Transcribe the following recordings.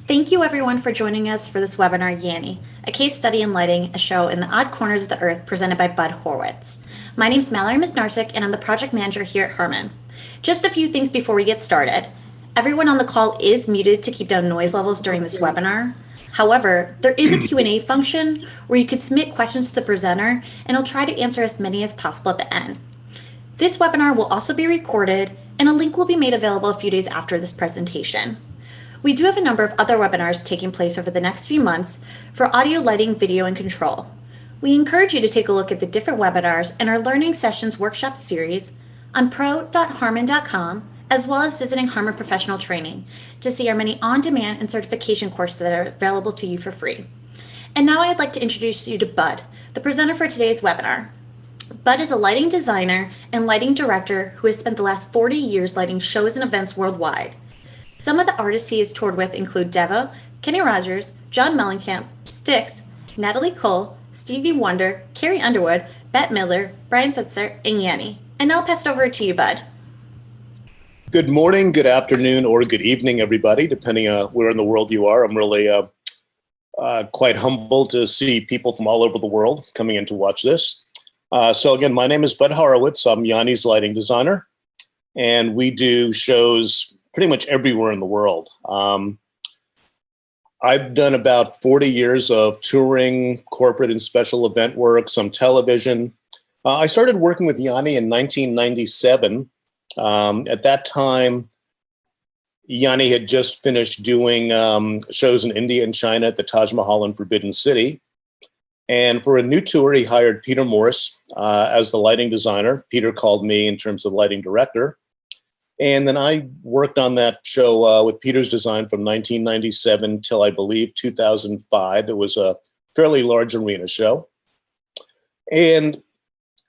Thank you everyone for joining us for this webinar, Yanni, a case study in lighting, a show in the odd corners of the earth presented by Bud Horowitz. My name is Mallory Misnarczyk and I'm the project manager here at Harman. Just a few things before we get started. Everyone on the call is muted to keep down noise levels during this webinar. However, there is a Q&A function where you can submit questions to the presenter and I'll try to answer as many as possible at the end. This webinar will also be recorded and a link will be made available a few days after this presentation. We do have a number of other webinars taking place over the next few months for audio, lighting, video, and control. We encourage you to take a look at the different webinars and our Learning Sessions workshop series on pro.harman.com, as well as visiting Harman Professional Training to see our many on-demand and certification courses that are available to you for free. And now I'd like to introduce you to Bud, the presenter for today's webinar. Bud is a lighting designer and lighting director who has spent the last 40 years lighting shows and events worldwide. Some of the artists he has toured with include Devo, Kenny Rogers, John Mellencamp, Styx, Natalie Cole, Stevie Wonder, Carrie Underwood, Bette Midler, Brian Setzer, and Yanni. And now I'll pass it over to you, Bud. Good morning, good afternoon, or good evening, everybody, depending on where in the world you are. I'm really quite humbled to see people from all over the world coming in to watch this. So again, my name is Bud Horowitz. I'm Yanni's lighting designer, and we do shows pretty much everywhere in the world. I've done about 40 years of touring, corporate and special event work, some television. I started working with Yanni in 1997. At that time, Yanni had just finished doing shows in India and China at the Taj Mahal in Forbidden City. And for a new tour, he hired Peter Morse as the lighting designer. Peter called me in terms of lighting director. And then I worked on that show with Peter's design from 1997 till I believe 2005. It was a fairly large arena show. And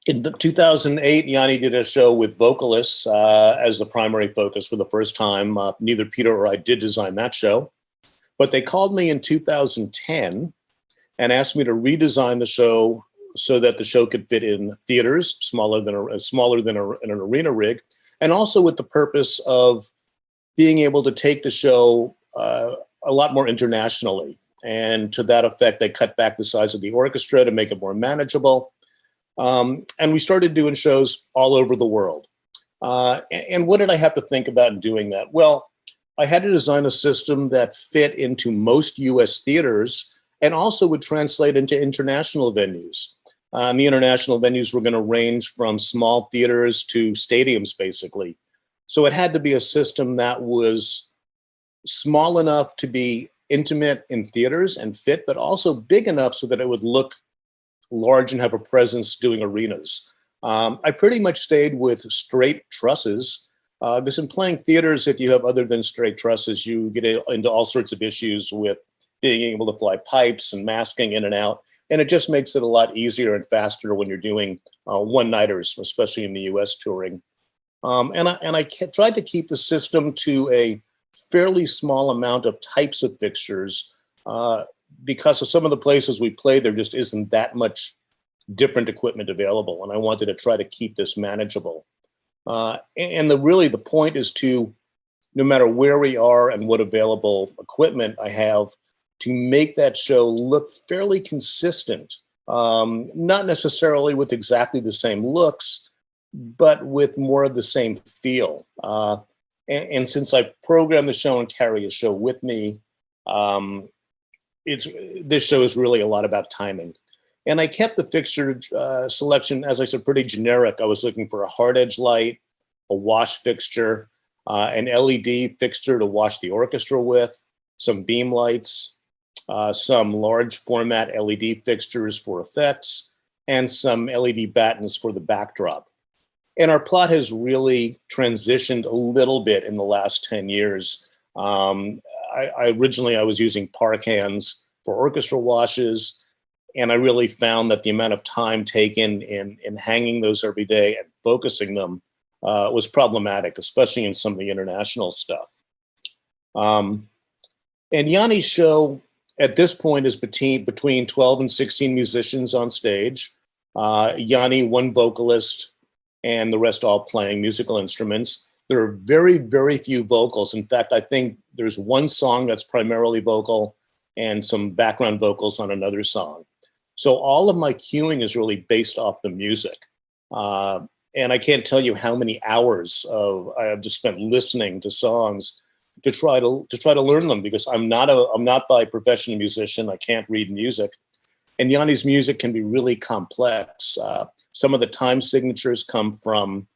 in 2008, Yanni did a show with vocalists as the primary focus for the first time. Neither Peter or I did design that show. But they called me in 2010 and asked me to redesign the show so that the show could fit in theaters, smaller than an arena rig, and also with the purpose of being able to take the show a lot more internationally. And to that effect, they cut back the size of the orchestra to make it more manageable. And we started doing shows all over the world. And what did I have to think about in doing that? Well, I had to design a system that fit into most US theaters and also would translate into international venues. The international venues were going to range from small theaters to stadiums, basically. So it had to be a system that was small enough to be intimate in theaters and fit, but also big enough so that it would look large and have a presence doing arenas. I pretty much stayed with straight trusses because in playing theaters, if you have other than straight trusses, you get into all sorts of issues with being able to fly pipes and masking in and out. And it just makes it a lot easier and faster when you're doing one-nighters, especially in the US touring. And I tried to keep the system to a fairly small amount of types of fixtures because of some of the places we play, there just isn't that much different equipment available. And I wanted to try to keep this manageable. And the point is to, no matter where we are and what available equipment I have, to make that show look fairly consistent, not necessarily with exactly the same looks, but with more of the same feel. And since I program the show and carry a show with me, this show is really a lot about timing. And I kept the fixture selection, as I said, pretty generic. I was looking for a hard edge light, a wash fixture, an LED fixture to wash the orchestra with, some beam lights, some large format LED fixtures for effects, and some LED battens for the backdrop. And our plot has really transitioned a little bit in the last 10 years. Originally I was using park hands for orchestra washes, and I really found that the amount of time taken in hanging those every day and focusing them was problematic, especially in some of the international stuff. And Yanni's show at this point is between 12 and 16 musicians on stage. Yanni, one vocalist, and the rest all playing musical instruments. There are very, very few vocals. In fact, I think there's one song that's primarily vocal and some background vocals on another song. So all of my cueing is really based off the music. And I can't tell you how many hours I have just spent listening to songs to try to learn them, because I'm not by profession a musician. I can't read music. And Yanni's music can be really complex. Some of the time signatures come from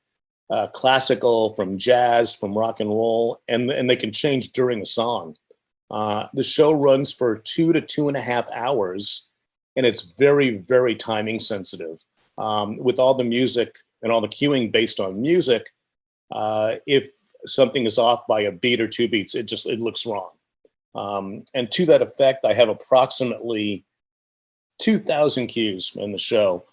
classical, from jazz, from rock and roll, and they can change during a song. The show runs for 2 to 2.5 hours, and it's very, very timing sensitive. With all the music and all the cueing based on music, if something is off by a beat or 2 beats, it looks wrong. And to that effect, I have approximately 2,000 cues in the show.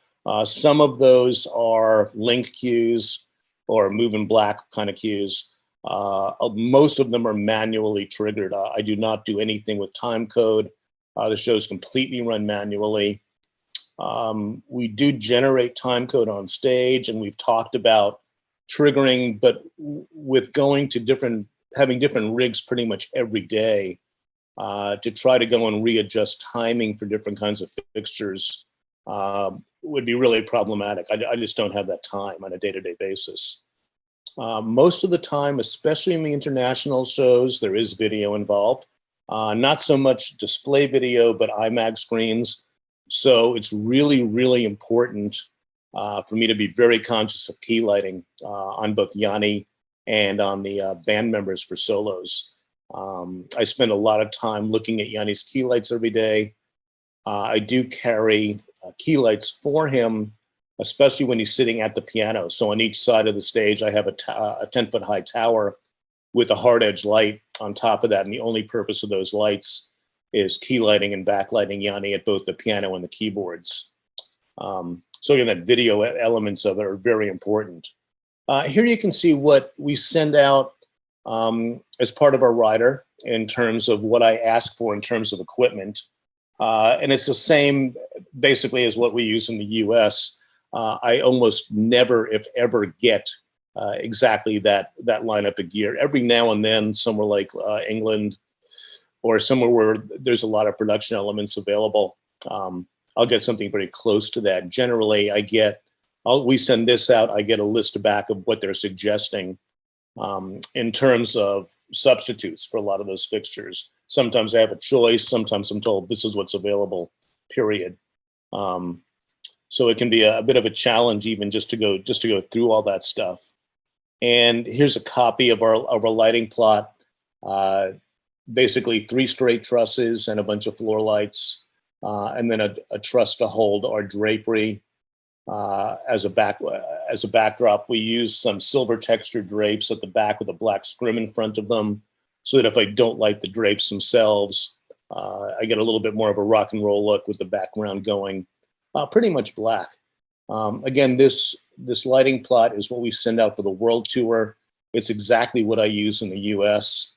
Some of those are link cues or move in black kind of cues. Most of them are manually triggered. I do not do anything with time code. The show's completely run manually. We do generate time code on stage, and we've talked about triggering, but with going to having different rigs pretty much every day, to try to go and readjust timing for different kinds of fixtures would be really problematic. I just don't have that time on a day-to-day basis. Most of the time, especially in the international shows, there is video involved. Not so much display video, but IMAX screens. So it's really, really important for me to be very conscious of key lighting on both Yanni and on the band members for solos. I spend a lot of time looking at Yanni's key lights every day. I do carry key lights for him, especially when he's sitting at the piano. So on each side of the stage, I have a 10-foot high tower with a hard edge light on top of that. And the only purpose of those lights is key lighting and backlighting Yanni at both the piano and the keyboards. So again, that video elements of it are very important. Here you can see what we send out as part of our rider in terms of what I ask for in terms of equipment. And it's the same basically as what we use in the US. I almost never, if ever, get exactly that lineup of gear. Every now and then, somewhere like England or somewhere where there's a lot of production elements available, I'll get something very close to that. Generally, we send this out, I get a list back of what they're suggesting in terms of substitutes for a lot of those fixtures. Sometimes I have a choice, sometimes I'm told this is what's available, period. So it can be a bit of a challenge even just to go through all that stuff. And here's a copy of our lighting plot. Basically 3 straight trusses and a bunch of floor lights, and then a truss to hold our drapery as a backdrop. We use some silver textured drapes at the back with a black scrim in front of them, so that if I don't like the drapes themselves, I get a little bit more of a rock and roll look with the background going pretty much black. Again, this lighting plot is what we send out for the world tour. It's exactly what I use in the US.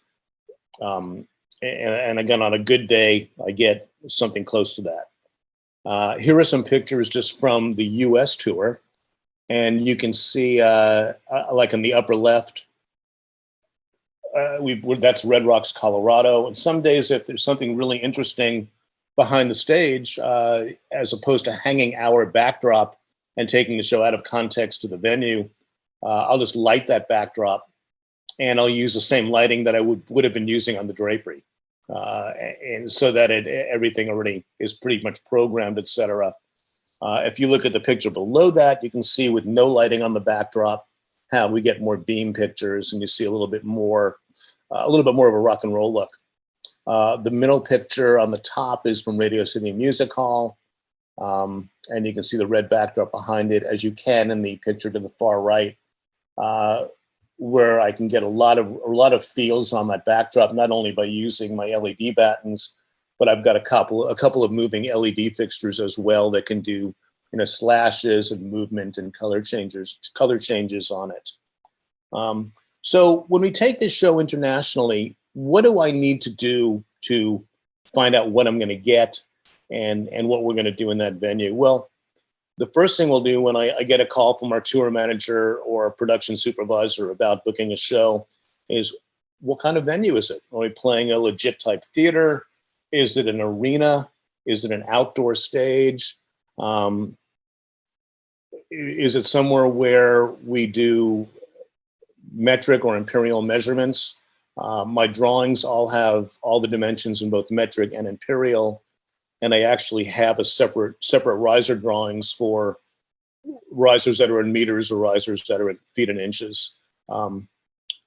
And again, on a good day, I get something close to that. Here are some pictures just from the US tour. And you can see, like in the upper left, that's Red Rocks, Colorado. And some days, if there's something really interesting behind the stage, as opposed to hanging our backdrop and taking the show out of context to the venue, I'll just light that backdrop, and I'll use the same lighting that I would have been using on the drapery, and so that everything already is pretty much programmed, etc. If you look at the picture below that, you can see with no lighting on the backdrop how we get more beam pictures, and you see a little bit more of a rock and roll look. The middle picture on the top is from Radio City Music Hall, and you can see the red backdrop behind it, as you can in the picture to the far right, where I can get a lot of feels on that backdrop, not only by using my LED battens, but I've got a couple of moving LED fixtures as well that can do slashes and movement and color changes on it. So when we take this show internationally, what do I need to do to find out what I'm going to get and what we're going to do in that venue? Well, the first thing we'll do when I get a call from our tour manager or production supervisor about booking a show is what kind of venue is it? Are we playing a legit type theater? Is it an arena? Is it an outdoor stage? Is it somewhere where we do metric or imperial measurements? My drawings all have all the dimensions in both metric and imperial, and I actually have a separate riser drawings for risers that are in meters or risers that are in feet and inches.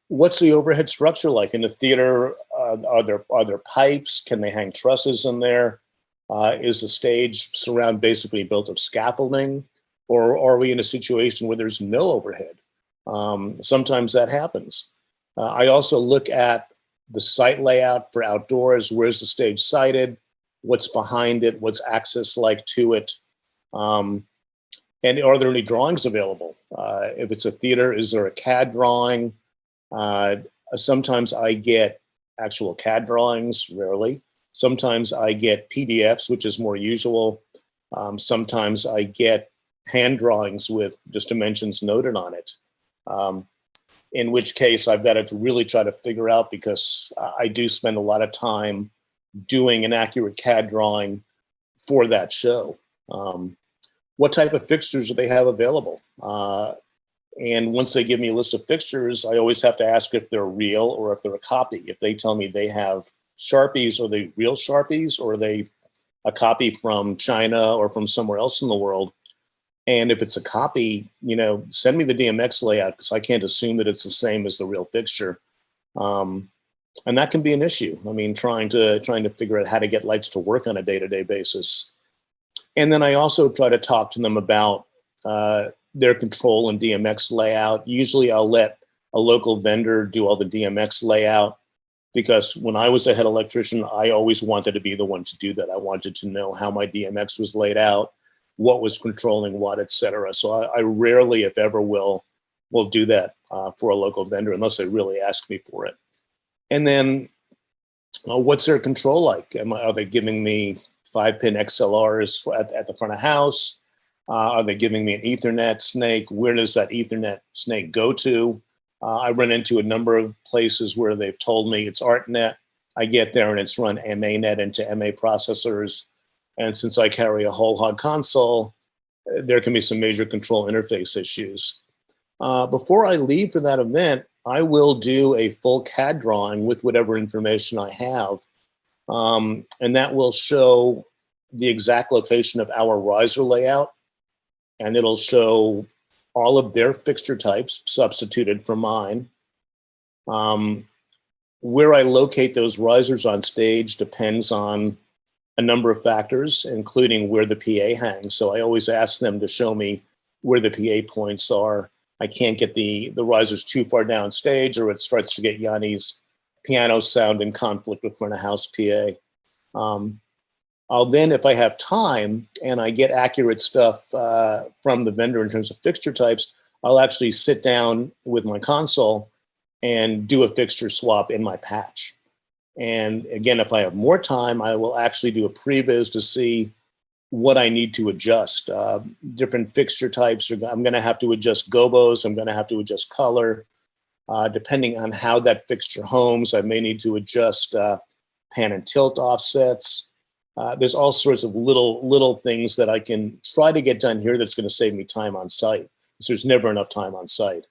What's the overhead structure like in the theater? Are there pipes? Can they hang trusses in there? Is the stage surround basically built of scaffolding, or are we in a situation where there's no overhead? Sometimes that happens. I also look at the site layout for outdoors. Where's the stage sited? What's behind it? What's access like to it? And are there any drawings available? If it's a theater, is there a CAD drawing? Sometimes I get actual CAD drawings, rarely. Sometimes I get PDFs, which is more usual. Sometimes I get hand drawings with just dimensions noted on it. In which case I've got to really try to figure out, because I do spend a lot of time doing an accurate CAD drawing for that show. What type of fixtures do they have available? And once they give me a list of fixtures, I always have to ask if they're real or if they're a copy. If they tell me they have Sharpies, are they real Sharpies, or are they a copy from China or from somewhere else in the world? And if it's a copy, send me the DMX layout, because I can't assume that it's the same as the real fixture. And that can be an issue. I mean, trying to figure out how to get lights to work on a day-to-day basis. And then I also try to talk to them about their control and DMX layout. Usually I'll let a local vendor do all the DMX layout, because when I was a head electrician, I always wanted to be the one to do that. I wanted to know how my DMX was laid out, what was controlling what, et cetera. So I rarely, if ever, will do that for a local vendor unless they really ask me for it. And then what's their control like? Are they giving me 5-pin XLRs at the front of house? Are they giving me an Ethernet snake? Where does that Ethernet snake go to? I run into a number of places where they've told me it's ArtNet. I get there and it's run MANet into MA processors. And since I carry a whole hog console, there can be some major control interface issues. Before I leave for that event, I will do a full CAD drawing with whatever information I have. And that will show the exact location of our riser layout. And it'll show all of their fixture types substituted for mine. Where I locate those risers on stage depends on a number of factors, including where the PA hangs. So I always ask them to show me where the PA points are. I can't get the risers too far down stage, or it starts to get Yanni's piano sound in conflict with front of house PA. I'll then, if I have time and I get accurate stuff from the vendor in terms of fixture types, I'll actually sit down with my console and do a fixture swap in my patch. And again, if I have more time, I will actually do a previs to see what I need to adjust. Different fixture types, I'm going to have to adjust gobos, I'm going to have to adjust color. Depending on how that fixture homes, I may need to adjust pan and tilt offsets. There's all sorts of little things that I can try to get done here that's going to save me time on site, because there's never enough time on site.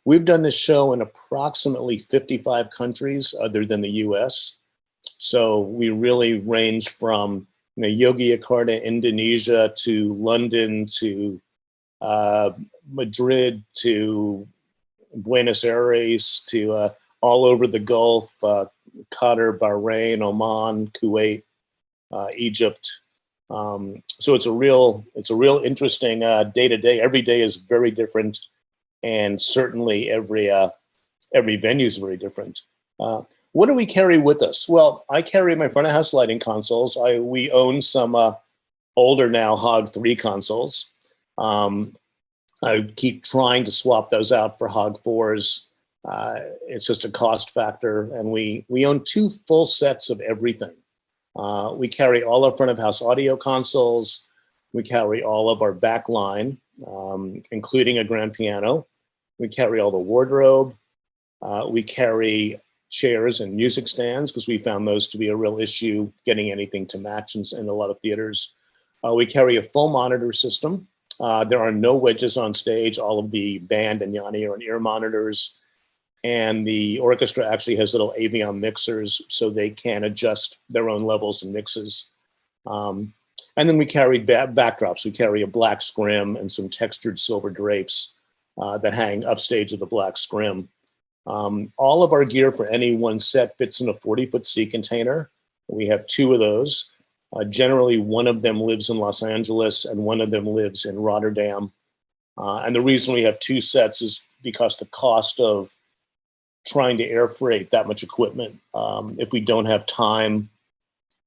We've done this show in approximately 55 countries other than the US. So we really range from Yogyakarta, Indonesia, to London, to Madrid, to Buenos Aires, to all over the Gulf, Qatar, Bahrain, Oman, Kuwait, Egypt. So it's a real interesting day to day. Every day is very different, and certainly every venue is very different. What do we carry with us? Well, I carry my front of house lighting consoles. We own some older now Hog 3 consoles. I keep trying to swap those out for Hog 4s. It's just a cost factor, and we own 2 full sets of everything. We carry all our front of house audio consoles. We carry all of our backline, including a grand piano. We carry all the wardrobe. We carry chairs and music stands because we found those to be a real issue getting anything to match in a lot of theaters. We carry a full monitor system. There are no wedges on stage. All of the band and Yanni are on ear monitors. And the orchestra actually has little Avion mixers so they can adjust their own levels and mixes. And then we carry backdrops. We carry a black scrim and some textured silver drapes that hang upstage of the black scrim. All of our gear for any one set fits in a 40-foot sea container. We have 2 of those. Generally, one of them lives in Los Angeles and one of them lives in Rotterdam. And the reason we have 2 sets is because the cost of trying to air freight that much equipment, if we don't have time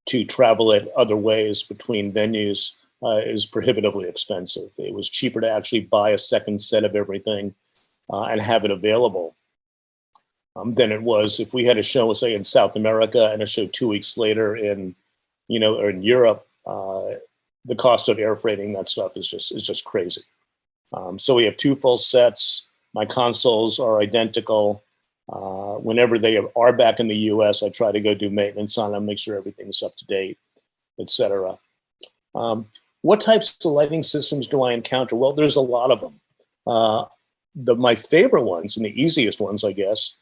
to travel it other ways between venues, is prohibitively expensive. It was cheaper to actually buy a second set of everything and have it available than it was if we had a show, say, in South America and a show 2 weeks later in, or in Europe. The cost of air freighting that stuff is just crazy. So we have 2 full sets. My consoles are identical. Whenever they are back in the U.S., I try to go do maintenance on them, make sure everything's up to date, etc. What types of lighting systems do I encounter? Well, there's a lot of them. My favorite ones and the easiest ones, I guess,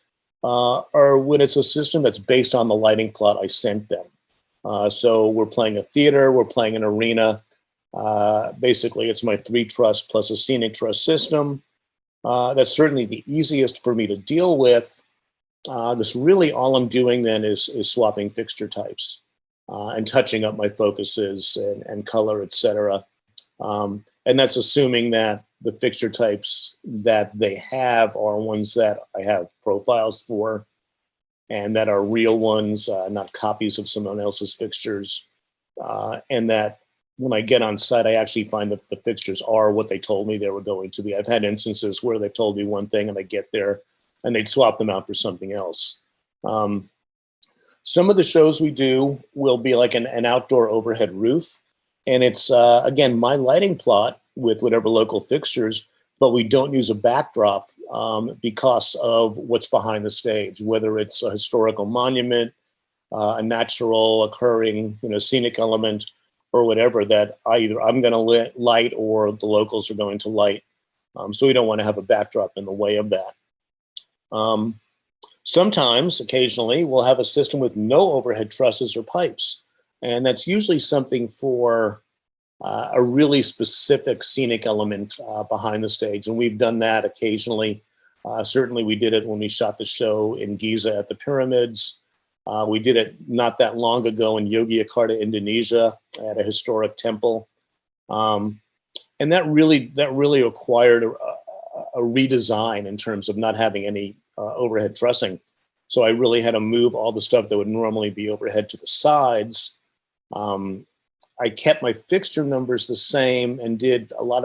are when it's a system that's based on the lighting plot I sent them. So we're playing a theater, we're playing an arena. Basically, it's my 3-truss plus a scenic truss system. That's certainly the easiest for me to deal with. This really all I'm doing then is swapping fixture types and touching up my focuses and color, etc. And that's assuming that the fixture types that they have are ones that I have profiles for and that are real ones, not copies of someone else's fixtures. And that when I get on site, I actually find that the fixtures are what they told me they were going to be. I've had instances where they've told me one thing and I get there and they'd swap them out for something else. Some of the shows we do will be like an outdoor overhead roof. And it's, again, my lighting plot with whatever local fixtures, but we don't use a backdrop because of what's behind the stage, whether it's a historical monument, a natural occurring, scenic element, or whatever that I'm going to light or the locals are going to light. So we don't want to have a backdrop in the way of that. Sometimes, occasionally, we'll have a system with no overhead trusses or pipes. And that's usually something for a really specific scenic element behind the stage. And we've done that occasionally. Certainly we did it when we shot the show in Giza at the pyramids. We did it not that long ago in Yogyakarta, Indonesia, at a historic temple. And that really required a redesign in terms of not having any overhead trussing. So I really had to move all the stuff that would normally be overhead to the sides. I kept my fixture numbers the same and had a lot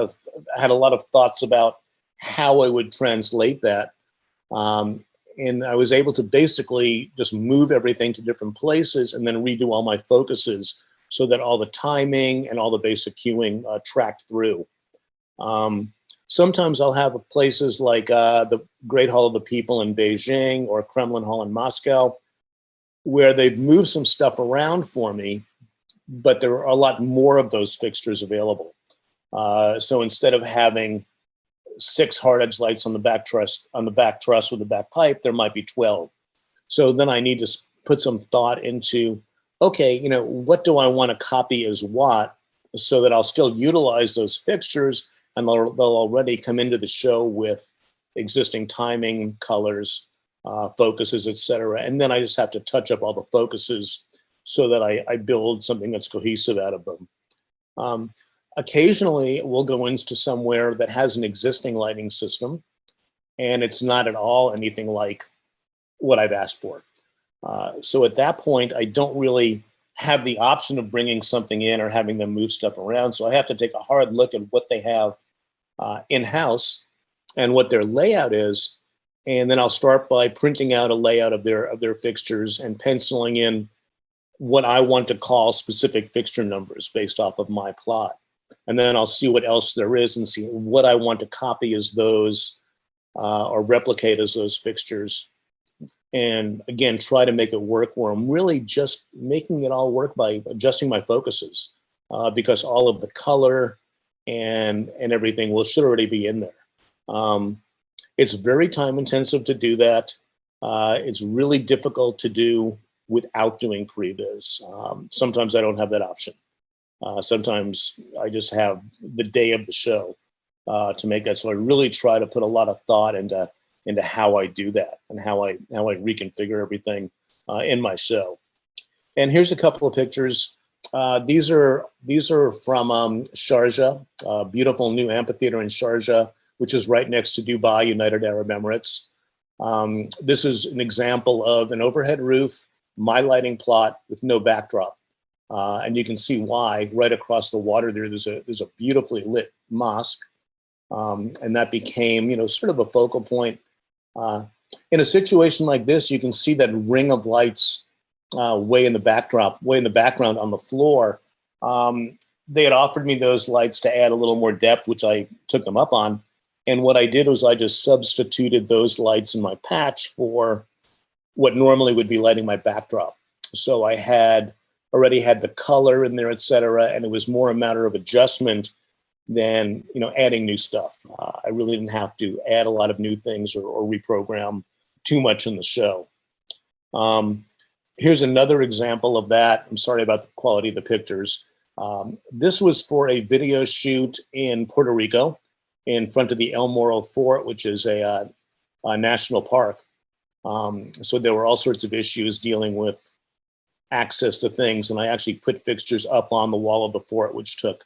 of thoughts about how I would translate that. And I was able to basically just move everything to different places and then redo all my focuses so that all the timing and all the basic cueing tracked through. Sometimes I'll have places like the Great Hall of the People in Beijing or Kremlin Hall in Moscow, where they've moved some stuff around for me, but there are a lot more of those fixtures available. So instead of having 6 hard edge lights on the back truss with the back pipe, there might be 12. So then I need to put some thought into, okay, what do I want to copy as what, so that I'll still utilize those fixtures and they'll already come into the show with existing timing, colors, focuses, etc. And then I just have to touch up all the focuses so that I build something that's cohesive out of them. Occasionally, we'll go into somewhere that has an existing lighting system, and it's not at all anything like what I've asked for. So at that point, I don't really have the option of bringing something in or having them move stuff around. So I have to take a hard look at what they have in-house and what their layout is. And then I'll start by printing out a layout of their fixtures and penciling in what I want to call specific fixture numbers based off of my plot. And then I'll see what else there is and see what I want to copy as those or replicate as those fixtures and again, try to make it work where I'm really just making it all work by adjusting my focuses, because all of the color and everything should already be in there. It's very time intensive to do that. It's really difficult to do without doing previs. Sometimes I don't have that option. Sometimes I just have the day of the show to make that. So I really try to put a lot of thought into how I do that and how I reconfigure everything in my show. And here's a couple of pictures. These are from Sharjah, a beautiful new amphitheater in Sharjah, which is right next to Dubai, United Arab Emirates. This is an example of an overhead roof, my lighting plot with no backdrop. And you can see why right across the water there's a beautifully lit mosque. And that became, sort of a focal point. In a situation like this, you can see that ring of lights way in the background on the floor. They had offered me those lights to add a little more depth, which I took them up on. And what I did was I just substituted those lights in my patch for what normally would be lighting my backdrop. So I had already had the color in there, et cetera, and it was more a matter of adjustment than adding new stuff. I really didn't have to add a lot of new things or reprogram too much in the show. Here's another example of that. I'm sorry about the quality of the pictures. This was for a video shoot in Puerto Rico in front of the El Morro Fort, which is a national park. So there were all sorts of issues dealing with access to things, and I actually put fixtures up on the wall of the fort, which took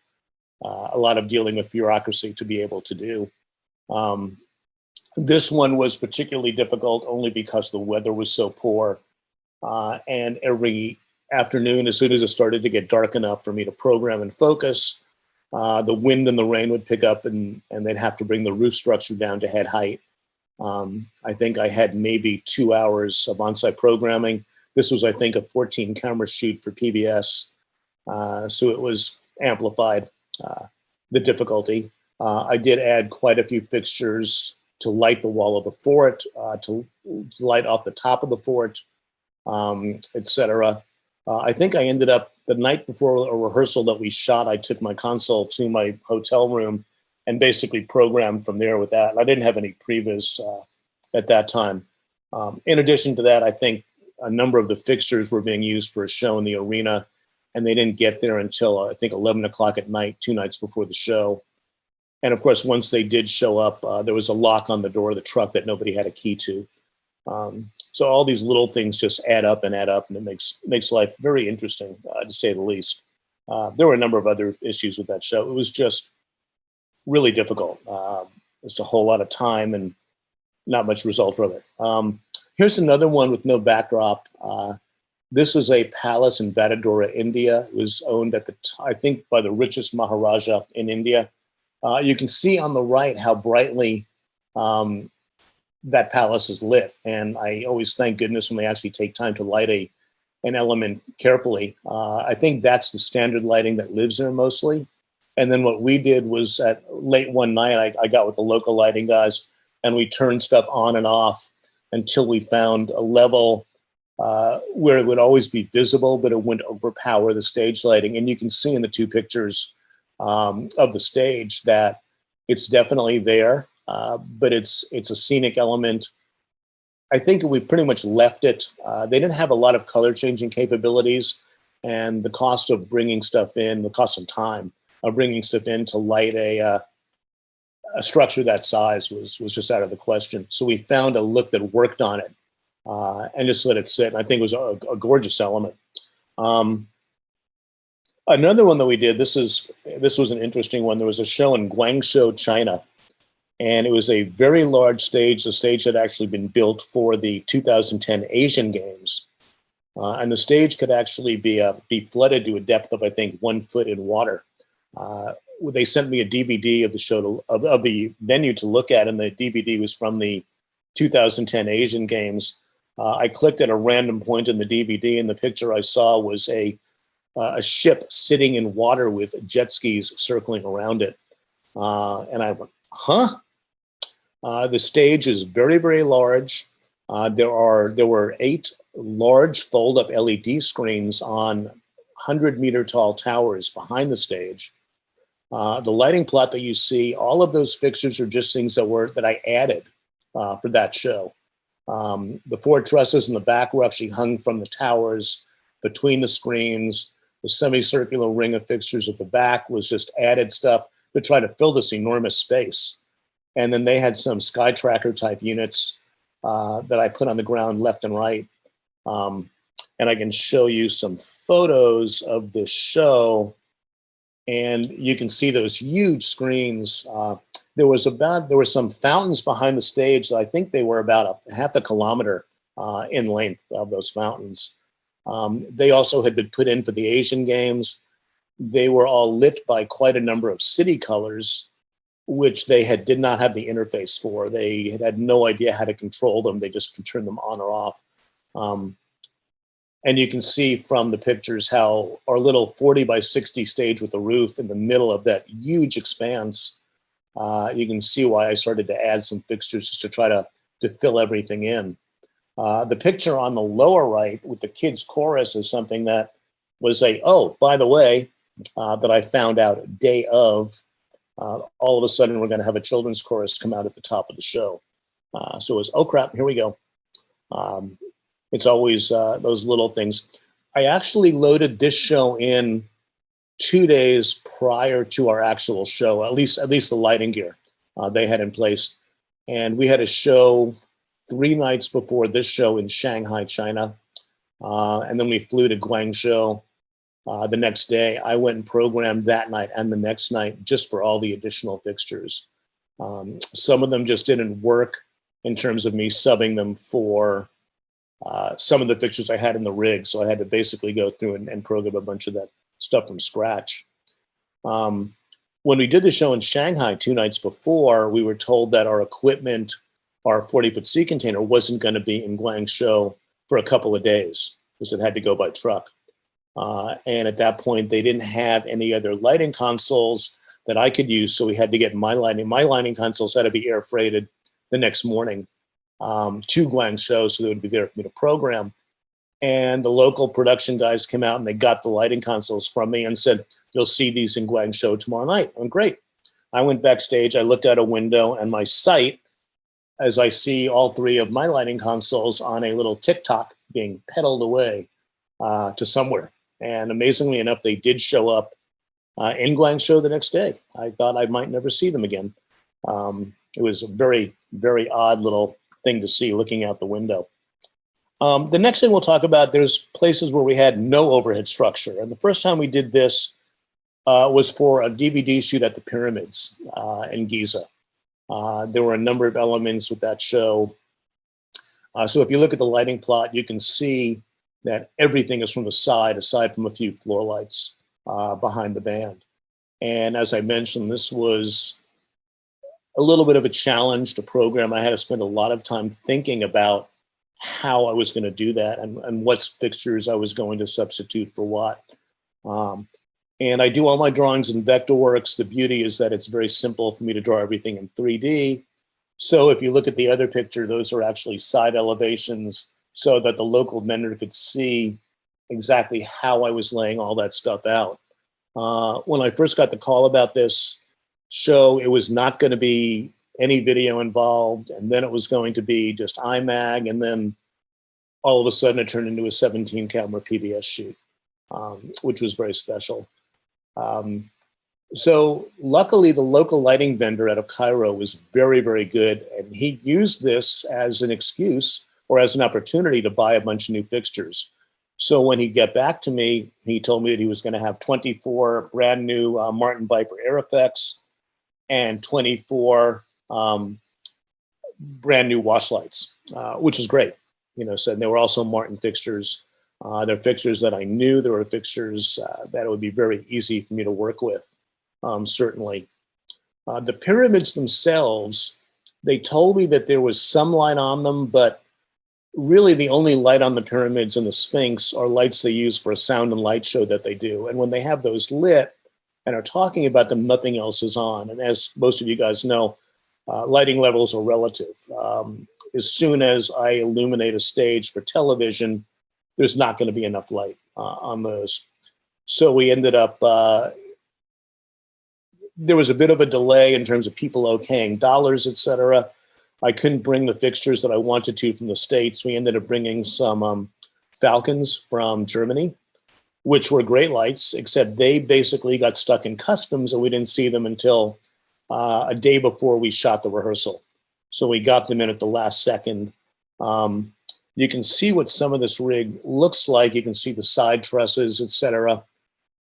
a lot of dealing with bureaucracy to be able to do. This one was particularly difficult only because the weather was so poor. And every afternoon, as soon as it started to get dark enough for me to program and focus, the wind and the rain would pick up and they'd have to bring the roof structure down to head height. I think I had maybe 2 hours of on-site programming. This was, I think, a 14 camera shoot for PBS. So it was amplified, the difficulty. I did add quite a few fixtures to light the wall of the fort, to light off the top of the fort, etc. I think I ended up, the night before a rehearsal that we shot, I took my console to my hotel room and basically programmed from there with that. I didn't have any previs at that time. In addition to that, I think a number of the fixtures were being used for a show in the arena, and they didn't get there until I think 11 o'clock at night, 2 nights before the show. And of course, once they did show up, there was a lock on the door of the truck that nobody had a key to. So all these little things just add up, and it makes life very interesting, to say the least. There were a number of other issues with that show. It was just really difficult. Just a whole lot of time and not much result from it. Here's another one with no backdrop. This is a palace in Vadodara, India. It was owned I think by the richest Maharaja in India. You can see on the right how brightly that palace is lit. And I always thank goodness when they actually take time to light an element carefully. I think that's the standard lighting that lives there mostly. And then what we did was at late one night, I got with the local lighting guys and we turned stuff on and off until we found a level where it would always be visible, but it wouldn't overpower the stage lighting. And you can see in the 2 pictures of the stage that it's definitely there, but it's a scenic element. I think we pretty much left it. They didn't have a lot of color changing capabilities, and the cost of bringing stuff in, the cost of time of bringing stuff in to light a structure that size was just out of the question. So we found a look that worked on it and just let it sit. And I think it was a gorgeous element. Another one that we did, this was an interesting one. There was a show in Guangzhou, China, and it was a very large stage. The stage had actually been built for the 2010 Asian Games. And the stage could actually be flooded to a depth of, I think, 1 foot in water. They sent me a DVD of the show, of the venue to look at, and the DVD was from the 2010 Asian Games. I clicked at a random point in the DVD, and the picture I saw was a ship sitting in water with jet skis circling around it. And I went, huh? The stage is very, very large. There were 8 large fold-up LED screens on 100-meter tall towers behind the stage. The lighting plot that you see, all of those fixtures are just things that I added for that show. The 4 trusses in the back were actually hung from the towers between the screens. The semicircular ring of fixtures at the back was just added stuff to try to fill this enormous space. And then they had some sky tracker type units that I put on the ground left and right. And I can show you some photos of this show. And you can see those huge screens. There were some fountains behind the stage. I think they were about half a kilometer in length of those fountains. They also had been put in for the Asian Games. They were all lit by quite a number of city colors, which they did not have the interface for. They had no idea how to control them. They just could turn them on or off. And you can see from the pictures how our little 40 by 60 stage with the roof in the middle of that huge expanse, you can see why I started to add some fixtures just to try to fill everything in. The picture on the lower right with the kids chorus is something that was by the way, that I found out day of. All of a sudden we're going to have a children's chorus come out at the top of the show. So it was, oh crap, here we go. It's always those little things. I actually loaded this show in 2 days prior to our actual show, at least the lighting gear they had in place. And we had a show 3 nights before this show in Shanghai, China. And then we flew to Guangzhou the next day. I went and programmed that night and the next night just for all the additional fixtures. Some of them just didn't work in terms of me subbing them for some of the fixtures I had in the rig. So I had to basically go through and program a bunch of that stuff from scratch. When we did the show in Shanghai 2 nights before, we were told that our equipment, our 40-foot sea container, wasn't going to be in Guangzhou for a couple of days because it had to go by truck. And at that point, they didn't have any other lighting consoles that I could use. So we had to get my lighting. My lighting consoles had to be air freighted the next morning to Guangzhou, so they would be there for me to program. And the local production guys came out and they got the lighting consoles from me and said, you'll see these in Guangzhou tomorrow night. I'm great. I went backstage, I looked out a window, and my sight, as I see all 3 of my lighting consoles on a little TikTok being pedaled away to somewhere. And amazingly enough, they did show up in Guangzhou the next day. I thought I might never see them again. It was a very, very odd little thing to see looking out the window. The next thing we'll talk about, there's places where we had no overhead structure. And the first time we did this was for a DVD shoot at the pyramids in Giza. There were a number of elements with that show. So if you look at the lighting plot, you can see that everything is from the side, aside from a few floor lights behind the band. And as I mentioned, this was a little bit of a challenge to program. I had to spend a lot of time thinking about how I was going to do that and what fixtures I was going to substitute for what. And I do all my drawings in Vectorworks. The beauty is that it's very simple for me to draw everything in 3D. So if you look at the other picture, those are actually side elevations so that the local vendor could see exactly how I was laying all that stuff out. When I first got the call about this show, it was not going to be any video involved, and then it was going to be just IMAG, and then all of a sudden it turned into a 17 camera PBS shoot, which was very special. So luckily the local lighting vendor out of Cairo was very, very good, and he used this as an excuse or as an opportunity to buy a bunch of new fixtures. So when he got back to me, he told me that he was going to have 24 brand new Martin Viper Air Effects and 24 brand new wash lights, which is great. So they were also Martin fixtures. They're fixtures that I knew. There were fixtures that it would be very easy for me to work with, certainly. The pyramids themselves, they told me that there was some light on them, but really the only light on the pyramids and the Sphinx are lights they use for a sound and light show that they do. And when they have those lit and are talking about them, nothing else is on. And as most of you guys know, lighting levels are relative. as soon as I illuminate a stage for television, there's not going to be enough light on those. So we ended up, there was a bit of a delay in terms of people okaying dollars, et cetera. I couldn't bring the fixtures that I wanted to from the States. We ended up bringing some Falcons from Germany, which were great lights, except they basically got stuck in customs and we didn't see them until a day before we shot the rehearsal. So we got them in at the last second. You can see what some of this rig looks like. You can see the side trusses, et cetera,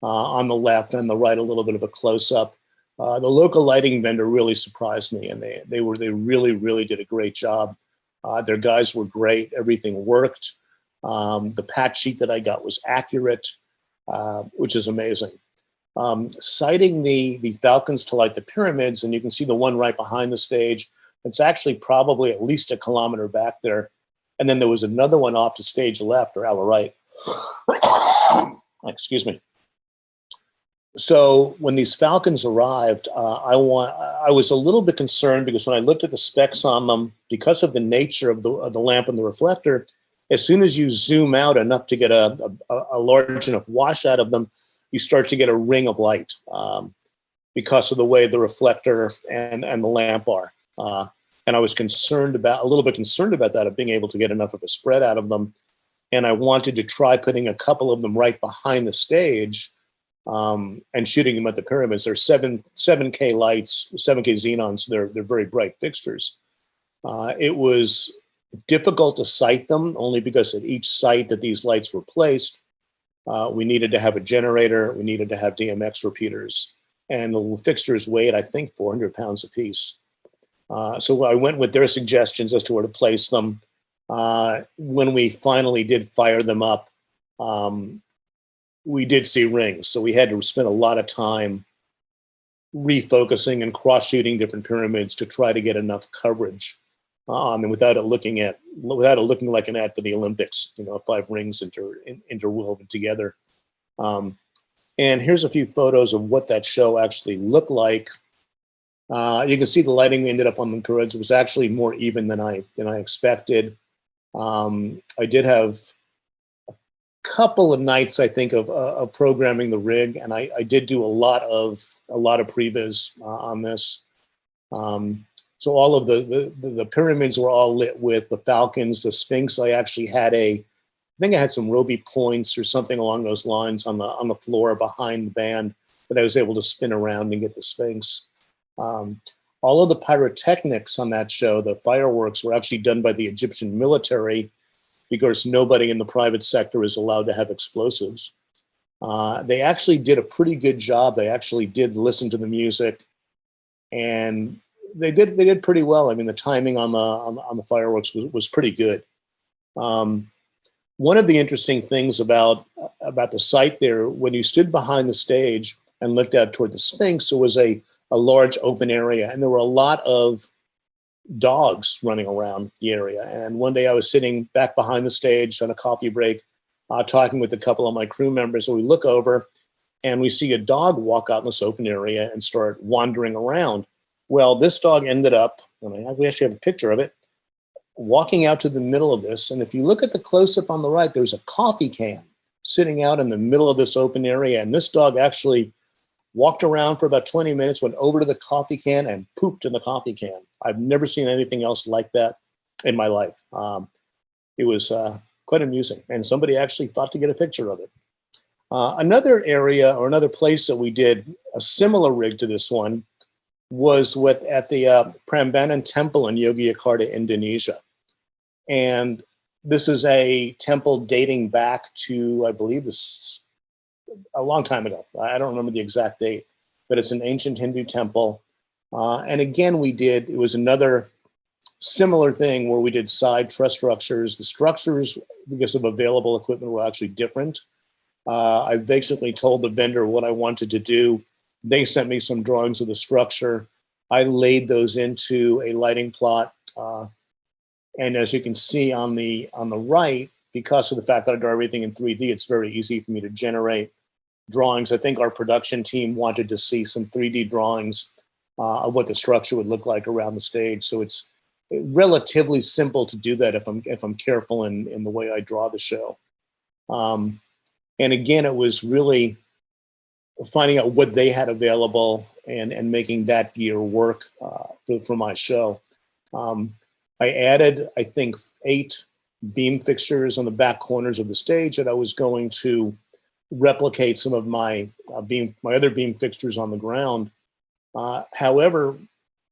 on the left, and on the right, a little bit of a close-up. The local lighting vendor really surprised me, and they really did a great job. Their guys were great. Everything worked. The patch sheet that I got was accurate, which is amazing. Sighting the Falcons to light the pyramids, and you can see the one right behind the stage. It's actually probably at least 1 kilometer back there. And then there was another one off to stage left or our right. Excuse me. So when these Falcons arrived, I was a little bit concerned because when I looked at the specs on them, because of the nature of the lamp and the reflector, as soon as you zoom out enough to get a large enough wash out of them, you start to get a ring of light because of the way the reflector and the lamp are. And I was a little bit concerned about that, of being able to get enough of a spread out of them. And I wanted to try putting a couple of them right behind the stage and shooting them at the pyramids. They're 7K lights, 7K xenons. They're very bright fixtures. It was difficult to sight them only because at each site that these lights were placed, we needed to have a generator. We needed to have DMX repeaters. And the fixtures weighed, I think, 400 pounds a piece. So I went with their suggestions as to where to place them. When we finally did fire them up, we did see rings. So we had to spend a lot of time refocusing and cross-shooting different pyramids to try to get enough coverage on them without it looking like an ad for the Olympics. 5 rings interwoven together. And here's a few photos of what that show actually looked like. You can see the lighting we ended up on the pyramids was actually more even than I expected. I did have a couple of nights, I think, of programming the rig, and I did do a lot of previs on this. So all of the pyramids were all lit with the Falcons, the Sphinx. I actually had I think I had some Roby points or something along those lines on the floor behind the band that I was able to spin around and get the Sphinx. All of the pyrotechnics on that show, the fireworks, were actually done by the Egyptian military because nobody in the private sector is allowed to have explosives. They actually did a pretty good job. They actually did listen to the music, and they did pretty well. I mean, the timing on the fireworks was pretty good. One of the interesting things about the site there, when you stood behind the stage and looked out toward the Sphinx, there was a large open area, and there were a lot of dogs running around the area. And one day I was sitting back behind the stage on a coffee break, talking with a couple of my crew members, and we look over and we see a dog walk out in this open area and start wandering around. Well, this dog ended up, and we actually have a picture of it, walking out to the middle of this. And if you look at the close-up on the right, there's a coffee can sitting out in the middle of this open area. And this dog actually walked around for about 20 minutes, went over to the coffee can and pooped in the coffee can. I've never seen anything else like that in my life. It was quite amusing. And somebody actually thought to get a picture of it. Another area or another place that we did a similar rig to this one was at the Prambanan Temple in Yogyakarta, Indonesia. And this is a temple dating back to, I believe, a long time ago. I don't remember the exact date, but it's an ancient Hindu temple. And again, it was another similar thing where we did side truss structures. The structures, because of available equipment, were actually different. I basically told the vendor what I wanted to do. They sent me some drawings of the structure. I laid those into a lighting plot. And as you can see on the right, because of the fact that I do everything in 3D, it's very easy for me to generate drawings. I think our production team wanted to see some 3D drawings of what the structure would look like around the stage. So it's relatively simple to do that if I'm careful in the way I draw the show. Um, and again, it was really finding out what they had available and making that gear work for my show. Um, I added, I think, 8 beam fixtures on the back corners of the stage that I was going to replicate some of my other beam fixtures on the ground. However,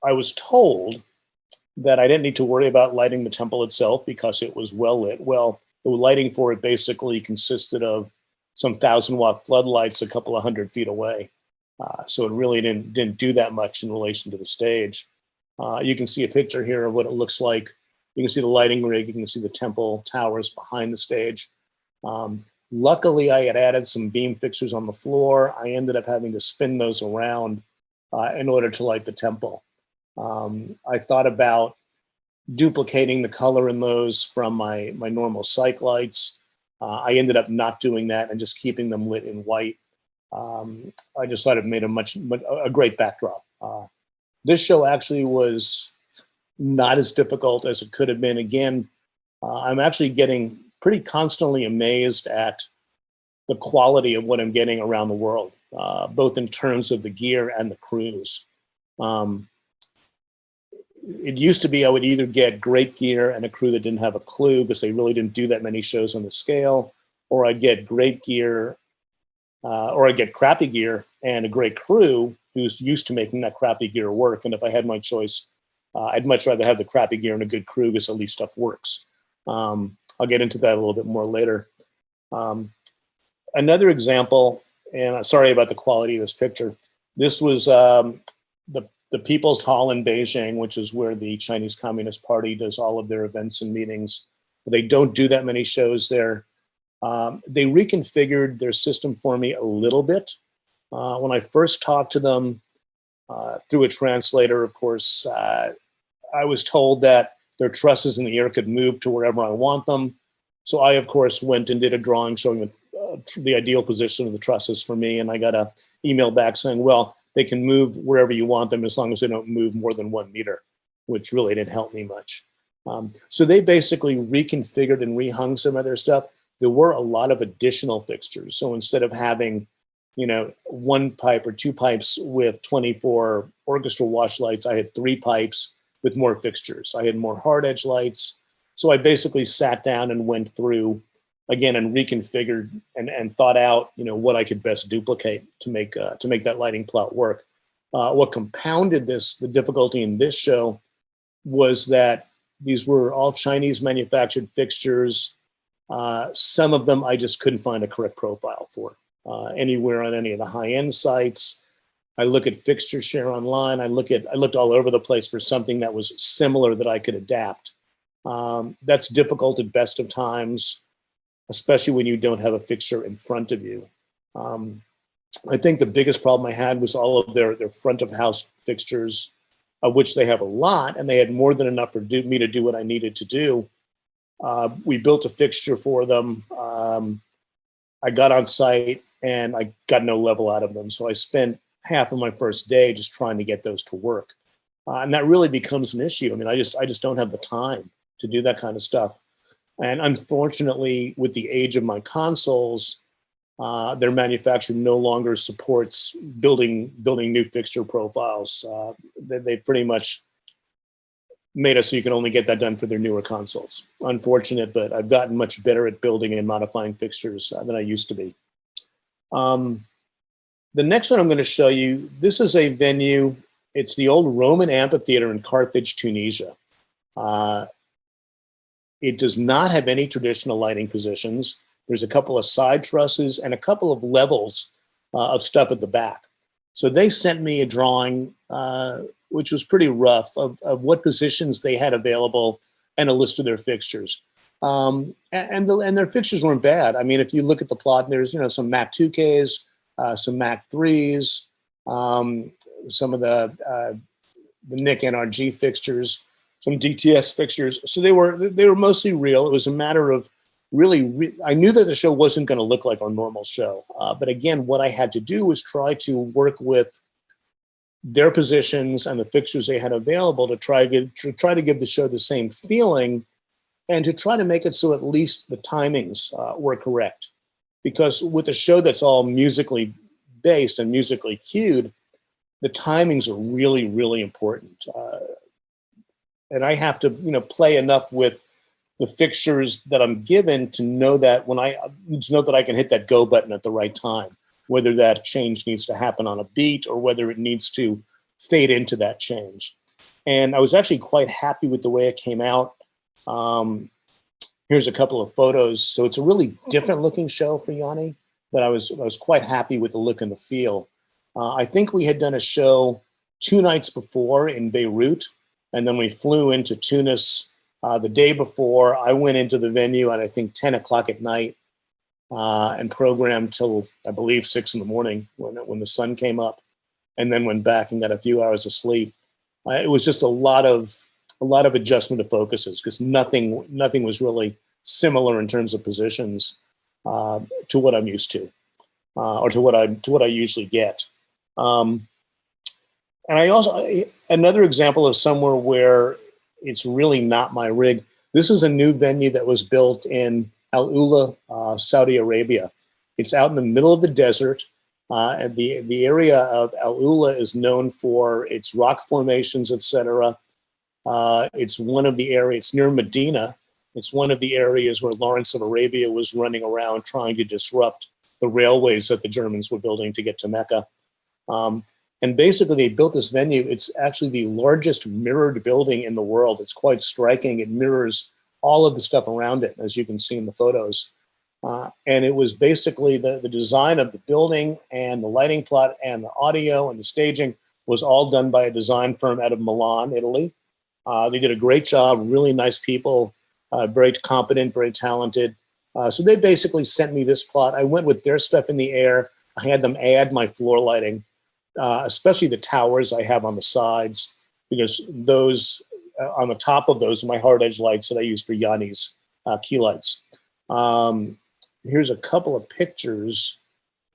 I was told that I didn't need to worry about lighting the temple itself because it was well lit. Well, the lighting for it basically consisted of some 1,000-watt floodlights a couple of 100 feet away. So it really didn't do that much in relation to the stage. You can see a picture here of what it looks like. You can see the lighting rig. You can see the temple towers behind the stage. Luckily, I had added some beam fixtures on the floor. I ended up having to spin those around in order to light the temple. I thought about duplicating the color in those from my normal cyc lights. I ended up not doing that and just keeping them lit in white. I just thought it made a great backdrop. This show actually was not as difficult as it could have been. Again, I'm actually getting pretty constantly amazed at the quality of what I'm getting around the world, both in terms of the gear and the crews. It used to be I would either get great gear and a crew that didn't have a clue because they really didn't do that many shows on the scale, or I'd get great gear, or I'd get crappy gear and a great crew who's used to making that crappy gear work. And if I had my choice, I'd much rather have the crappy gear and a good crew because at least stuff works. I'll get into that a little bit more later. Another example, and sorry about the quality of this picture. This was the People's Hall in Beijing, which is where the Chinese Communist Party does all of their events and meetings. They don't do that many shows there. They reconfigured their system for me a little bit. When I first talked to them through a translator, of course, I was told that their trusses in the air could move to wherever I want them. So I, of course, went and did a drawing showing the ideal position of the trusses for me. And I got an email back saying, well, they can move wherever you want them as long as they don't move more than 1 meter, which really didn't help me much. So they basically reconfigured and rehung some of their stuff. There were a lot of additional fixtures. So instead of having, 1 pipe or 2 pipes with 24 orchestral wash lights, I had 3 pipes with more fixtures. I had more hard edge lights. So I basically sat down and went through again and reconfigured and thought out, what I could best duplicate to make that lighting plot work. What compounded the difficulty in this show was that these were all Chinese manufactured fixtures. Some of them I just couldn't find a correct profile for anywhere on any of the high-end sites. I look at fixture share online. I looked all over the place for something that was similar that I could adapt. That's difficult at best of times, especially when you don't have a fixture in front of you. I think the biggest problem I had was all of their front of house fixtures, of which they have a lot, and they had more than enough for me to do what I needed to do. We built a fixture for them. I got on site and I got no level out of them. So I spent half of my first day just trying to get those to work. And that really becomes an issue. I mean, I just don't have the time to do that kind of stuff. And unfortunately, with the age of my consoles, their manufacturer no longer supports building new fixture profiles. They pretty much made it so you can only get that done for their newer consoles. Unfortunate, but I've gotten much better at building and modifying fixtures than I used to be. The next one I'm going to show you, this is a venue. It's the old Roman amphitheater in Carthage, Tunisia. It does not have any traditional lighting positions. There's a couple of side trusses and a couple of levels of stuff at the back. So they sent me a drawing, which was pretty rough, of what positions they had available and a list of their fixtures. And their fixtures weren't bad. I mean, if you look at the plot, there's some Mac 2Ks, some Mac 3s, some of the NIC NRG fixtures, some DTS fixtures. So they were mostly real. It was a matter of I knew that the show wasn't going to look like our normal show. But again, what I had to do was try to work with their positions and the fixtures they had available to try to give the show the same feeling, and to try to make it so at least the timings were correct. Because with a show that's all musically based and musically cued, the timings are really, really important. And I have to, play enough with the fixtures that I'm given to know that I can hit that go button at the right time, whether that change needs to happen on a beat or whether it needs to fade into that change. And I was actually quite happy with the way it came out. Here's a couple of photos. So it's a really different looking show for Yanni, but I was quite happy with the look and the feel. I think we had done a show 2 nights before in Beirut, and then we flew into Tunis the day before. I went into the venue at, I think, 10 o'clock at night and programmed till, I believe, 6 in the morning when the sun came up, and then went back and got a few hours of sleep. It was just a lot of adjustment of focuses, because nothing was really similar in terms of positions to what I'm used to, or to what I usually get. And I also, another example of somewhere where it's really not my rig. This is a new venue that was built in Al Ula, Saudi Arabia. It's out in the middle of the desert. And the area of Al Ula is known for its rock formations, etc. It's one of the areas, it's near Medina. It's one of the areas where Lawrence of Arabia was running around trying to disrupt the railways that the Germans were building to get to Mecca. And basically they built this venue. It's actually the largest mirrored building in the world. It's quite striking. It mirrors all of the stuff around it, as you can see in the photos. And it was basically the design of the building and the lighting plot and the audio and the staging was all done by a design firm out of Milan, Italy. They did a great job, really nice people, very competent, very talented. So they basically sent me this plot. I went with their stuff in the air. I had them add my floor lighting, especially the towers I have on the sides, because those on the top of those are my hard edge lights that I use for Yanni's key lights. Here's a couple of pictures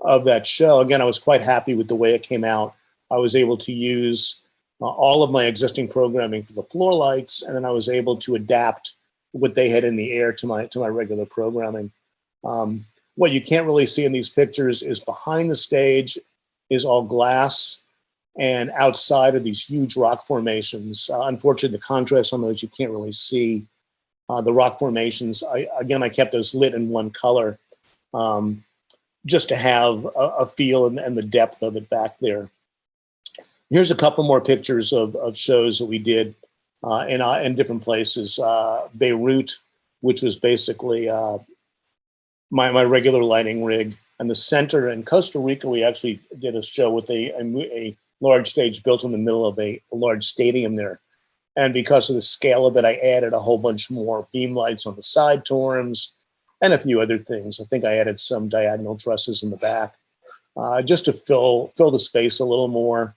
of that show. Again, I was quite happy with the way it came out. I was able to use all of my existing programming for the floor lights, and then I was able to adapt what they had in the air to my regular programming. What you can't really see in these pictures is behind the stage is all glass, and outside are these huge rock formations. Unfortunately, the contrast on those you can't really see. The rock formations, I kept those lit in one color, just to have a feel and the depth of it back there. Here's a couple more pictures of shows that we did in different places. Beirut, which was basically my regular lighting rig. And the center in Costa Rica, we actually did a show with a large stage built in the middle of a large stadium there. And because of the scale of it, I added a whole bunch more beam lights on the side torms and a few other things. I think I added some diagonal trusses in the back, just to fill the space a little more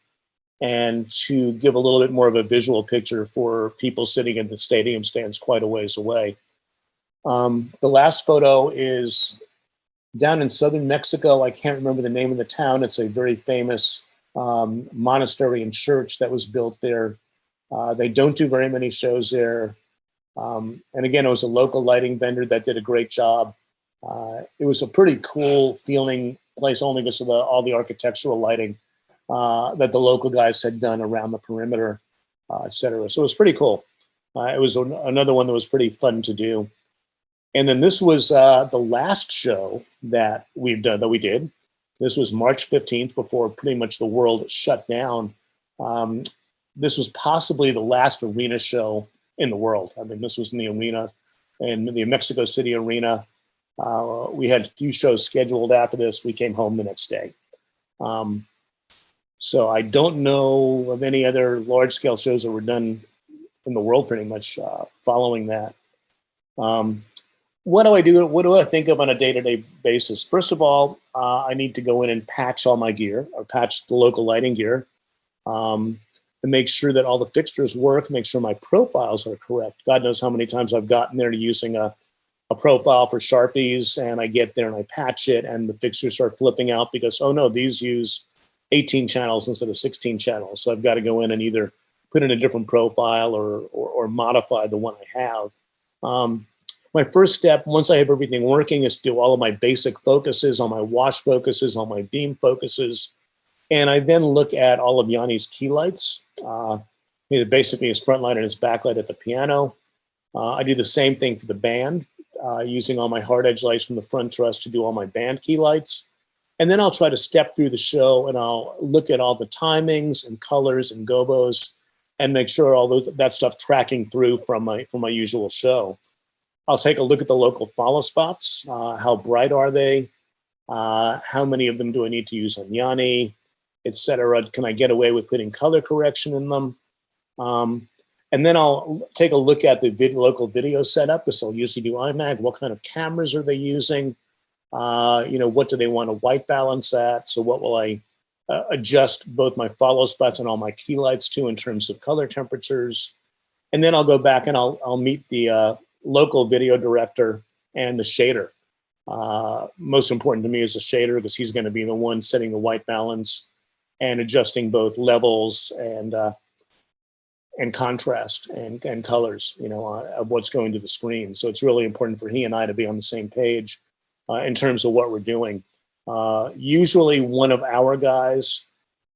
and to give a little bit more of a visual picture for people sitting in the stadium stands quite a ways away. The last photo is down in southern Mexico. I can't remember the name of the town. It's a very famous monastery and church that was built there. They don't do very many shows there. And again, it was a local lighting vendor that did a great job. It was a pretty cool feeling place only because of all the architectural lighting that the local guys had done around the perimeter, et cetera. So it was pretty cool. It was another one that was pretty fun to do. And then this was the last show that we did. This was March 15th, before pretty much the world shut down. This was possibly the last arena show in the world. I mean, this was in the arena, in the Mexico City arena. We had a few shows scheduled after this. We came home the next day. So I don't know of any other large-scale shows that were done in the world pretty much following that. What do I do? What do I think of on a day-to-day basis? First of all, I need to go in and patch all my gear, or patch the local lighting gear, and make sure that all the fixtures work, make sure my profiles are correct. God knows how many times I've gotten there to using a profile for Sharpies, and I get there and I patch it, and the fixtures start flipping out because, oh no, these use 18 channels instead of 16 channels. So I've got to go in and either put in a different profile or modify the one I have. My first step, once I have everything working, is to do all of my basic focuses, all my wash focuses, all my beam focuses. And I then look at all of Yanni's key lights, basically his front light and his back light at the piano. I do the same thing for the band, using all my hard edge lights from the front truss to do all my band key lights. And then I'll try to step through the show and I'll look at all the timings and colors and gobos and make sure all that stuff tracking through from my usual show. I'll take a look at the local follow spots. How bright are they? How many of them do I need to use on Yanni, et cetera? Can I get away with putting color correction in them? And then I'll take a look at the local video setup, because they'll usually do IMAG. What kind of cameras are they using? What do they want to white balance at? So what will I adjust both my follow spots and all my key lights to in terms of color temperatures? And then I'll go back and I'll meet the local video director and the shader. Most important to me is the shader, because he's going to be the one setting the white balance and adjusting both levels and contrast and colors, of what's going to the screen. So it's really important for he and I to be on the same page in terms of what we're doing. Usually one of our guys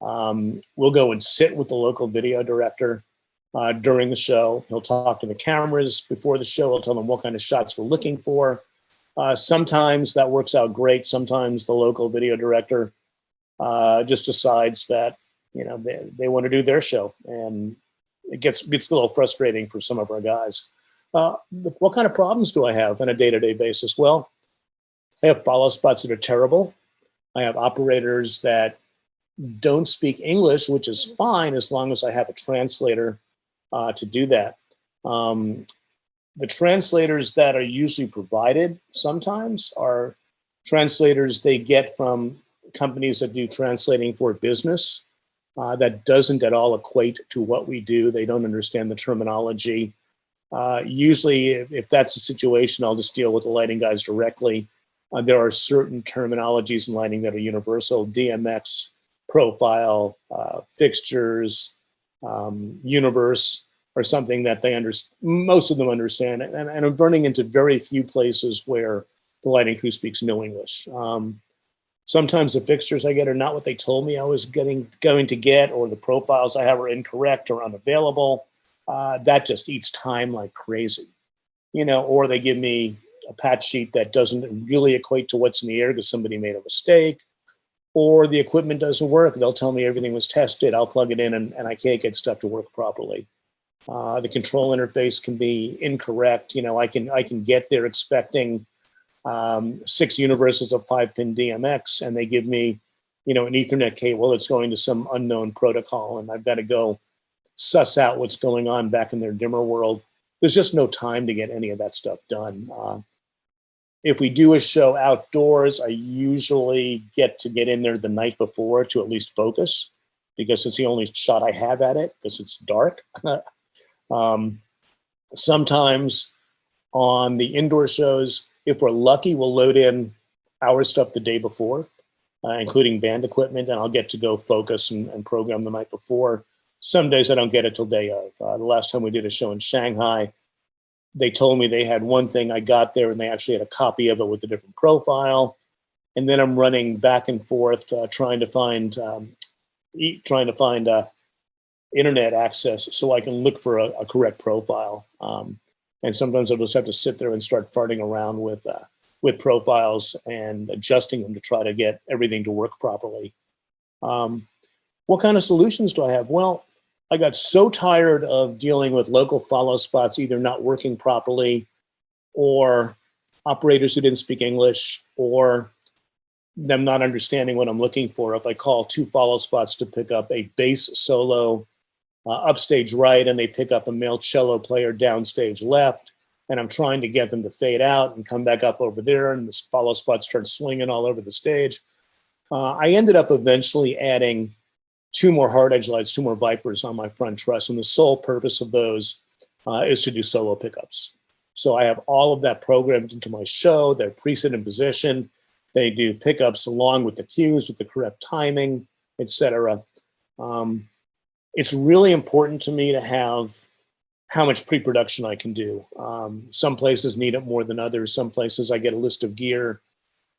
will go and sit with the local video director during the show. He'll talk to the cameras before the show. He'll tell them what kind of shots we're looking for. Sometimes that works out great. Sometimes the local video director just decides that, they want to do their show, and it gets a little frustrating for some of our guys. What kind of problems do I have on a day-to-day basis? Well, I have follow spots that are terrible. I have operators that don't speak English, which is fine as long as I have a translator to do that. The translators that are usually provided sometimes are translators they get from companies that do translating for business. That doesn't at all equate to what we do. They don't understand the terminology. Usually, if that's the situation, I'll just deal with the lighting guys directly. There are certain terminologies in lighting that are universal: DMX, profile, fixtures, universe, or something that most of them understand. And I'm running into very few places where the lighting crew speaks no English. Sometimes the fixtures I get are not what they told me I was going to get, or the profiles I have are incorrect or unavailable. That just eats time like crazy, or they give me a patch sheet that doesn't really equate to what's in the air because somebody made a mistake, or the equipment doesn't work. They'll tell me everything was tested. I'll plug it in and I can't get stuff to work properly. The control interface can be incorrect. I can get there expecting 6 universes of 5-pin DMX, and they give me, an Ethernet cable that's going to some unknown protocol, and I've got to go suss out what's going on back in their dimmer world. There's just no time to get any of that stuff done. If we do a show outdoors, I usually get in there the night before to at least focus, because it's the only shot I have at it, because it's dark. Sometimes on the indoor shows, if we're lucky, we'll load in our stuff the day before, including band equipment, and I'll get to go focus and program the night before. Some days I don't get it till day of. The last time we did a show in Shanghai, they told me they had one thing. I got there and they actually had a copy of it with a different profile. And then I'm running back and forth trying to find internet access so I can look for a correct profile. And sometimes I'll just have to sit there and start farting around with profiles and adjusting them to try to get everything to work properly. What kind of solutions do I have? Well, I got so tired of dealing with local follow spots either not working properly, or operators who didn't speak English, or them not understanding what I'm looking for. If I call 2 follow spots to pick up a bass solo upstage right, and they pick up a male cello player downstage left, and I'm trying to get them to fade out and come back up over there, and this follow spot starts swinging all over the stage. I ended up eventually adding 2 more hard edge lights, 2 more Vipers on my front truss, and the sole purpose of those is to do solo pickups. So I have all of that programmed into my show. They're preset in position. They do pickups along with the cues with the correct timing. etc. It's really important to me to have how much pre-production I can do. Some places need it more than others. Some places I get a list of gear,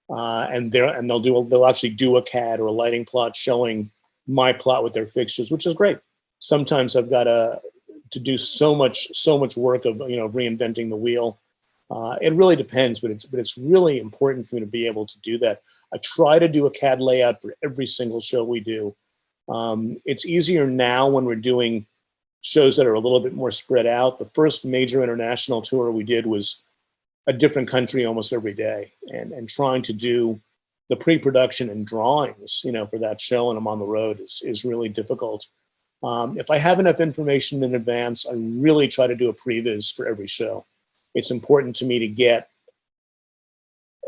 and they'll actually do a CAD or a lighting plot showing my plot with their fixtures, which is great. Sometimes I've got to do so much work of reinventing the wheel. It really depends, but it's really important for me to be able to do that. I try to do a CAD layout for every single show we do. It's easier now when we're doing shows that are a little bit more spread out. The first major international tour we did was a different country almost every day, and trying to do the pre-production and drawings, for that show, and I'm on the road, is really difficult. If I have enough information in advance, I really try to do a previs for every show. It's important to me to get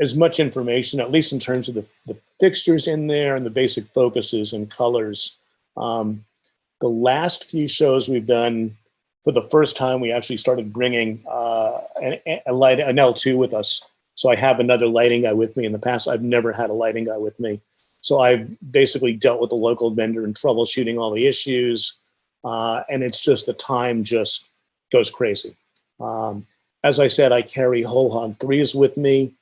as much information, at least in terms of the fixtures in there and the basic focuses and colors. The last few shows we've done, for the first time, we actually started bringing an L2 with us. So I have another lighting guy with me. In the past, I've never had a lighting guy with me. So I've basically dealt with the local vendor and troubleshooting all the issues. And it's just, the time just goes crazy. As I said, I carry whole hog 3s with me.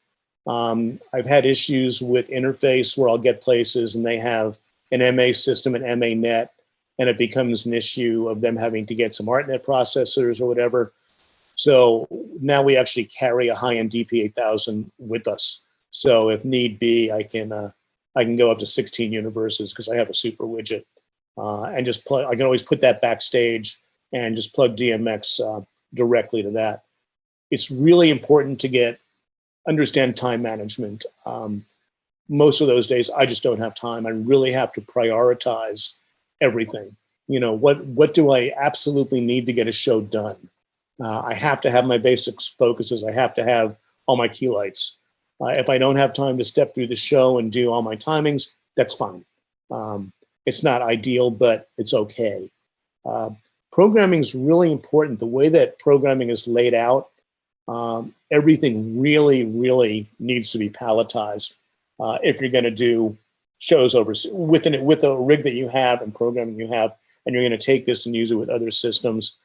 I've had issues with interface where I'll get places and they have an MA system, an MA net, and it becomes an issue of them having to get some ArtNet processors or whatever. So now we actually carry a high-end DP8000 with us. So if need be, I can go up to 16 universes because I have a super widget, and just plug. I can always put that backstage and just plug DMX directly to that. It's really important to understand time management. Most of those days, I just don't have time. I really have to prioritize everything. What do I absolutely need to get a show done? I have to have my basics focuses. I have to have all my key lights. If I don't have time to step through the show and do all my timings, that's fine. It's not ideal, but it's okay. Programming is really important. The way that programming is laid out, everything really, really needs to be palletized if you're going to do shows with a rig that you have and programming you have, and you're going to take this and use it with other systems.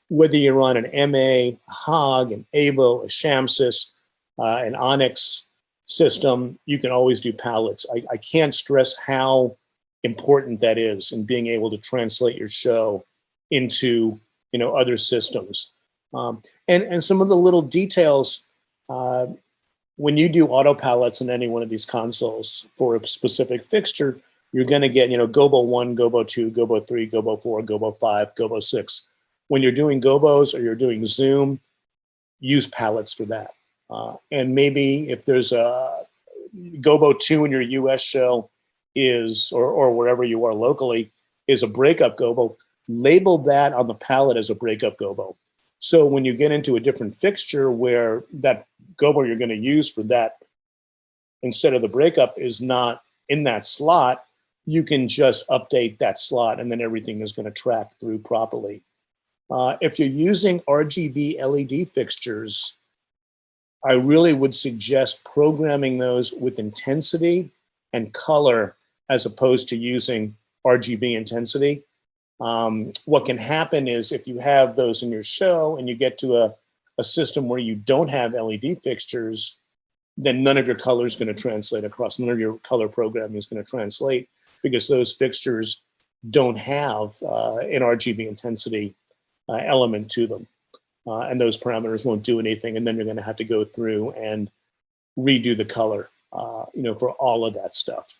Whether you're on an MA, a HOG, an AVO, a Shamsys, an Onyx system, you can always do pallets. I can't stress how important that is in being able to translate your show into other systems. And some of the little details, when you do auto palettes in any one of these consoles for a specific fixture, you're going to get, Gobo 1, Gobo 2, Gobo 3, Gobo 4, Gobo 5, Gobo 6. When you're doing Gobos or you're doing Zoom, use palettes for that. And maybe if there's a Gobo 2 in your US show or wherever you are locally, is a breakup Gobo, label that on the palette as a breakup Gobo. So when you get into a different fixture where that Gobo you're going to use for that, instead of the breakup, is not in that slot, you can just update that slot and then everything is going to track through properly. If you're using RGB LED fixtures, I really would suggest programming those with intensity and color as opposed to using RGB intensity. What can happen is if you have those in your show and you get to a system where you don't have LED fixtures, then none of your color is going to translate across. None of your color programming is going to translate because those fixtures don't have an RGB intensity element to them. And those parameters won't do anything. And then you're going to have to go through and redo the color, for all of that stuff.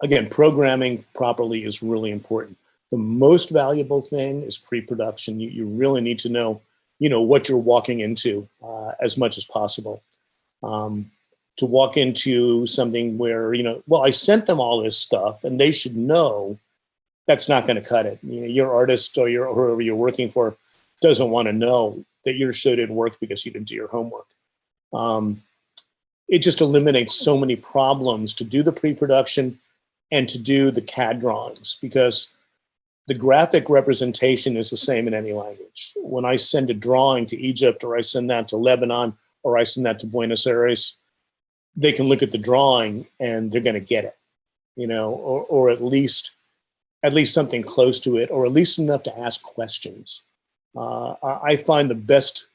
Again, programming properly is really important. The most valuable thing is pre-production. You really need to know, what you're walking into as much as possible. To walk into something where, I sent them all this stuff and they should know, that's not going to cut it. Your artist or whoever you're working for doesn't want to know that your show didn't work because you didn't do your homework. It just eliminates so many problems to do the pre-production and to do the CAD drawings, because the graphic representation is the same in any language. When I send a drawing to Egypt, or I send that to Lebanon, or I send that to Buenos Aires, they can look at the drawing and they're going to get it. or at least something close to it, or at least enough to ask questions. I find the best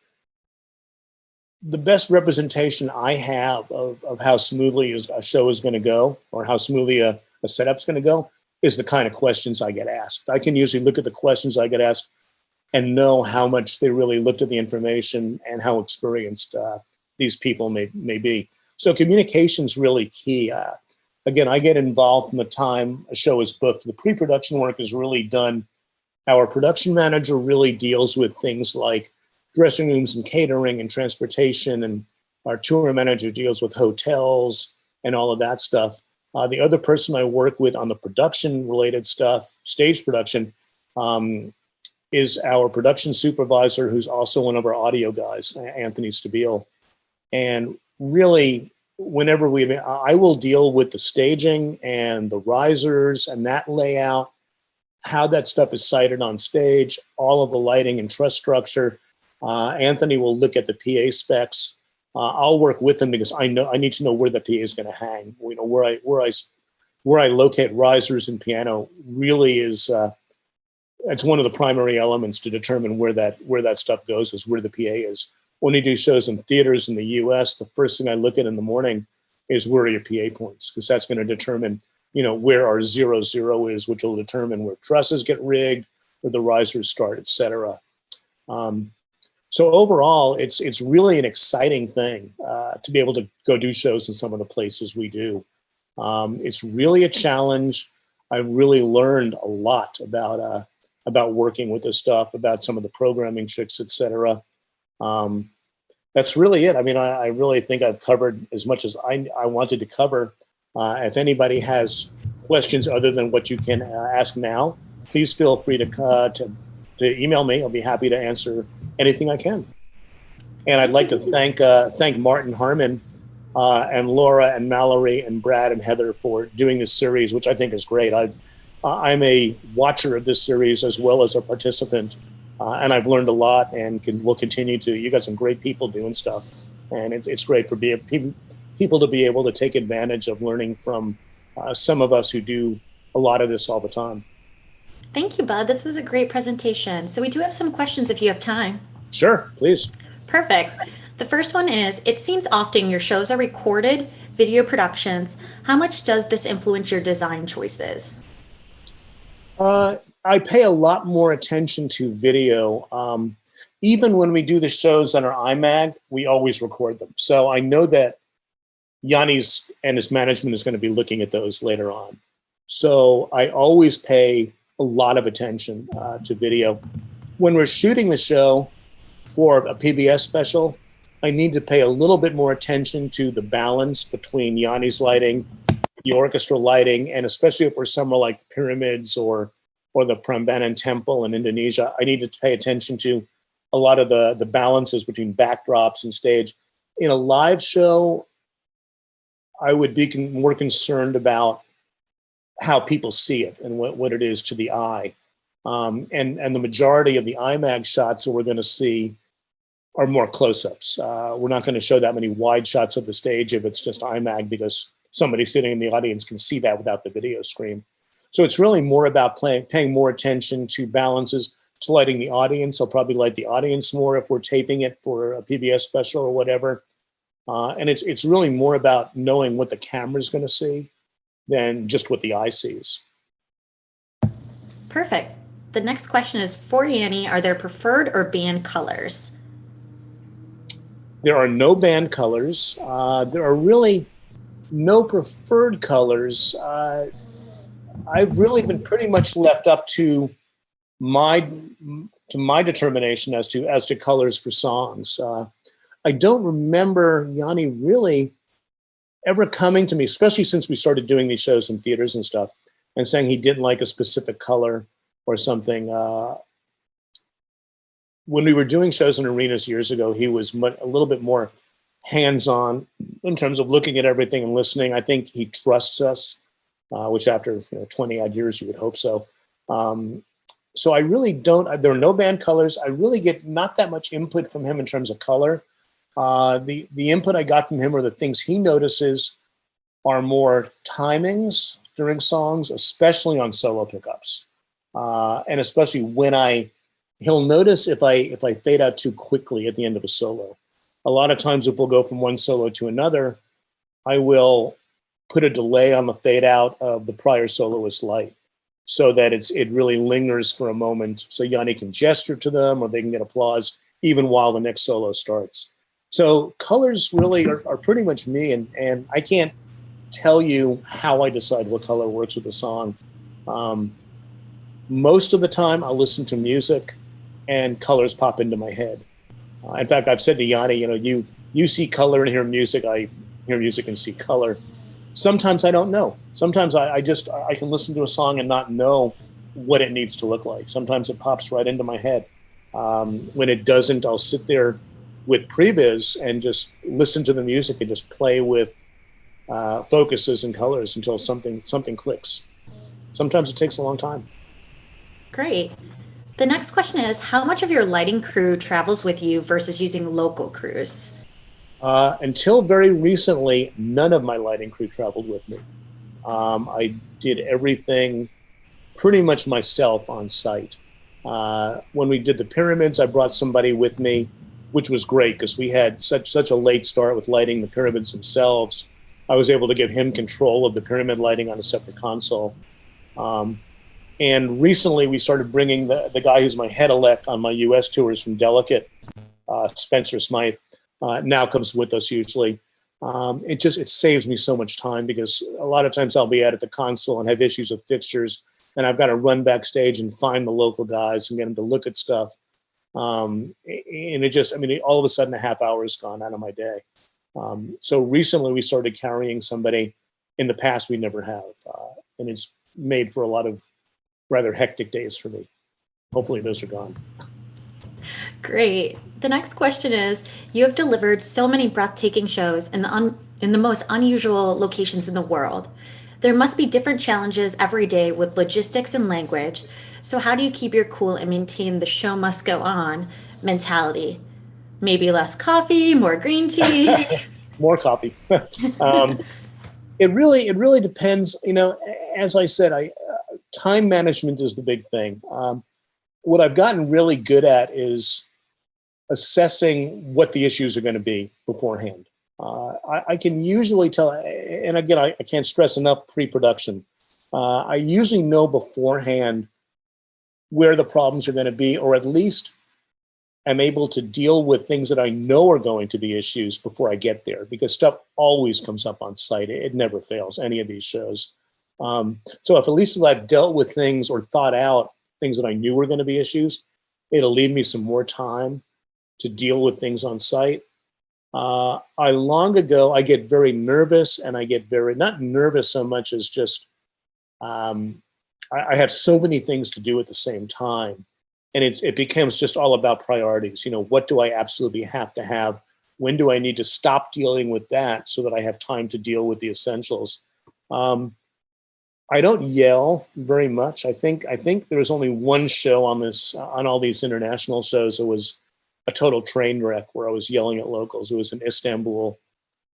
representation I have of how smoothly a show is going to go, or how smoothly a setup's going to go, is the kind of questions I get asked. I can usually look at the questions I get asked and know how much they really looked at the information and how experienced these people may be. So communication's really key. Again, I get involved from the time a show is booked. The pre-production work is really done. Our production manager really deals with things like dressing rooms and catering and transportation, and our tour manager deals with hotels and all of that stuff. The other person I work with on the production-related stuff, stage production, is our production supervisor, who's also one of our audio guys, Anthony Stabile. And really, whenever I will deal with the staging and the risers and that layout, how that stuff is sited on stage, all of the lighting and truss structure. Anthony will look at the PA specs. I'll work with him because I need to know where the PA is going to hang. Where I locate risers and piano really is it's one of the primary elements to determine where that stuff goes, is where the PA is. When you do shows in theaters in the U.S., the first thing I look at in the morning is where are your PA points, because that's going to determine where our 0-0 is, which will determine where trusses get rigged, where the risers start, etc. So overall, it's really an exciting thing to be able to go do shows in some of the places we do. It's really a challenge. I've really learned a lot about working with this stuff, about some of the programming tricks, etc. That's really it. I mean, I really think I've covered as much as I wanted to cover. If anybody has questions other than what you can ask now, please feel free to email me. I'll be happy to answer anything I can. And I'd like to thank Martin Harmon and Laura and Mallory and Brad and Heather for doing this series, which I think is great. I'm a watcher of this series as well as a participant, and I've learned a lot and will continue to. You got some great people doing stuff, and it's great for people to be able to take advantage of learning from some of us who do a lot of this all the time. Thank you, Bud. This was a great presentation. So we do have some questions if you have time. Sure, please. Perfect. The first one is, it seems often your shows are recorded, video productions. How much does this influence your design choices? I pay a lot more attention to video. Even when we do the shows on our iMag, we always record them. So I know that Yanni's and his management is going to be looking at those later on. So I always pay a lot of attention to video. When we're shooting the show for a PBS special, I need to pay a little bit more attention to the balance between Yanni's lighting, the orchestra lighting, and especially if we're somewhere like Pyramids or the Prambanan Temple in Indonesia, I need to pay attention to a lot of the balances between backdrops and stage. In a live show, I would be more concerned about how people see it and what it is to the eye. And the majority of the IMAG shots that we're going to see are more close-ups. We're not going to show that many wide shots of the stage if it's just IMAG, because somebody sitting in the audience can see that without the video screen. So it's really more about paying more attention to balances, to lighting the audience. I'll probably light the audience more if we're taping it for a PBS special or whatever. And it's really more about knowing what the camera's going to see than just what the eye sees. Perfect. The next question is, for Yanni, are there preferred or banned colors? There are no banned colors. There are really no preferred colors. I've really been pretty much left up to my determination as to colors for songs. I don't remember Yanni really ever coming to me, especially since we started doing these shows in theaters and stuff, and saying he didn't like a specific color or something. When we were doing shows in arenas years ago, he was a little bit more hands-on in terms of looking at everything and listening. I think he trusts us, which after 20 odd years, you would hope so. So I really don't, there are no band colors. I really get not that much input from him in terms of color. The input I got from him, or the things he notices, are more timings during songs, especially on solo pickups, and especially when he'll notice if I fade out too quickly at the end of a solo. A lot of times, if we'll go from one solo to another, I will put a delay on the fade out of the prior soloist light, so that it really lingers for a moment, so Yanni can gesture to them or they can get applause even while the next solo starts. So colors really are pretty much me, and I can't tell you how I decide what color works with the song. Most of the time, I'll listen to music, and colors pop into my head. In fact, I've said to Yanni, you see color and hear music. I hear music and see color. Sometimes I don't know. Sometimes I can listen to a song and not know what it needs to look like. Sometimes it pops right into my head. When it doesn't, I'll sit there with previs and just listen to the music and just play with focuses and colors until something clicks. Sometimes it takes a long time. Great. The next question is, how much of your lighting crew travels with you versus using local crews? Until very recently, none of my lighting crew traveled with me. I did everything pretty much myself on site. When we did the pyramids, I brought somebody with me, which was great because we had such a late start with lighting the pyramids themselves. I was able to give him control of the pyramid lighting on a separate console. And recently, we started bringing the guy who's my head elect on my U.S. tours from Delicate, Spencer Smythe, now comes with us usually. It saves me so much time because a lot of times I'll be out at the console and have issues with fixtures, and I've got to run backstage and find the local guys and get them to look at stuff. And all of a sudden a half hour is gone out of my day. So recently we started carrying somebody. In the past we never have, and it's made for a lot of rather hectic days for me. Hopefully those are gone. Great. The next question is, you have delivered so many breathtaking shows in the most unusual locations in the world. There must be different challenges every day with logistics and language. So how do you keep your cool and maintain the show must go on mentality? Maybe less coffee, more green tea? More coffee. It really depends. As I said, time management is the big thing. What I've gotten really good at is assessing what the issues are going to be beforehand. I can usually tell, and again, I can't stress enough pre-production. I usually know beforehand where the problems are going to be, or at least I'm able to deal with things that I know are going to be issues before I get there, because stuff always comes up on site. It never fails, any of these shows. So if at least I've dealt with things or thought out things that I knew were going to be issues, it'll leave me some more time to deal with things on site. Long ago, I get very nervous, and I get not nervous so much as just, I have so many things to do at the same time. And it becomes just all about priorities. What do I absolutely have to have? When do I need to stop dealing with that so that I have time to deal with the essentials? I don't yell very much. I think there was only one show on all these international shows. It was a total train wreck where I was yelling at locals. It was in Istanbul,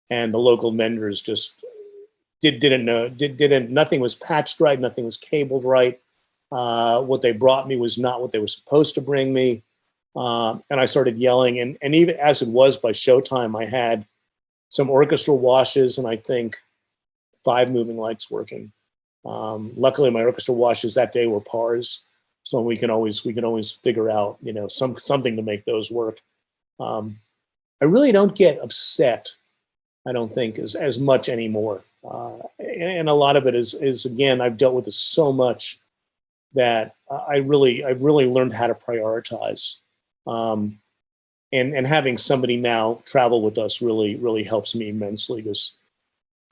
and the local vendors just didn't know. Nothing was patched right. Nothing was cabled right. What they brought me was not what they were supposed to bring me. And I started yelling. And even as it was by showtime, I had some orchestral washes and I think 5 moving lights working. Luckily, my orchestral washes that day were pars, so we can always figure out something to make those work. I really don't get upset, I don't think, as much anymore. And a lot of it is again, I've dealt with this so much that I've really learned how to prioritize. And having somebody now travel with us really helps me immensely, because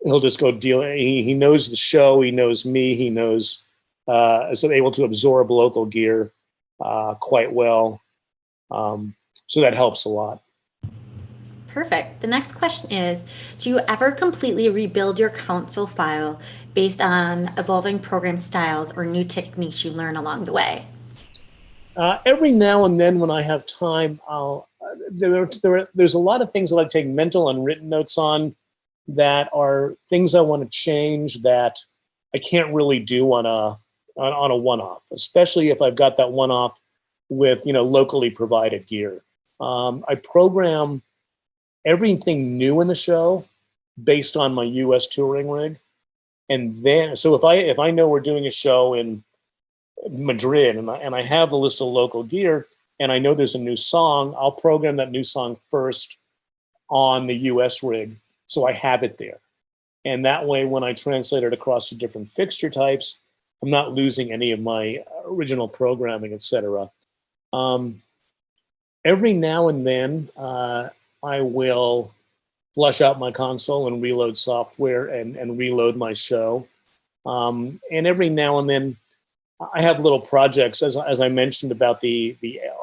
he'll just go deal. He knows the show. He knows me. He knows, is able to absorb local gear quite well. So that helps a lot. Perfect. The next question is, do you ever completely rebuild your console file based on evolving program styles or new techniques you learn along the way? Every now and then when I have time, there's a lot of things that I take mental and written notes on that are things I want to change that I can't really do on a one-off, especially if I've got that one-off with locally provided gear. I program everything new in the show based on my U.S. touring rig, and then so if I know we're doing a show in Madrid and I have the list of local gear and I know there's a new song, I'll program that new song first on the US rig so I have it there. And that way, when I translate it across to different fixture types, I'm not losing any of my original programming, etc. Every now and then, I will flush out my console and reload software and reload my show. And every now and then, I have little projects, as I mentioned about the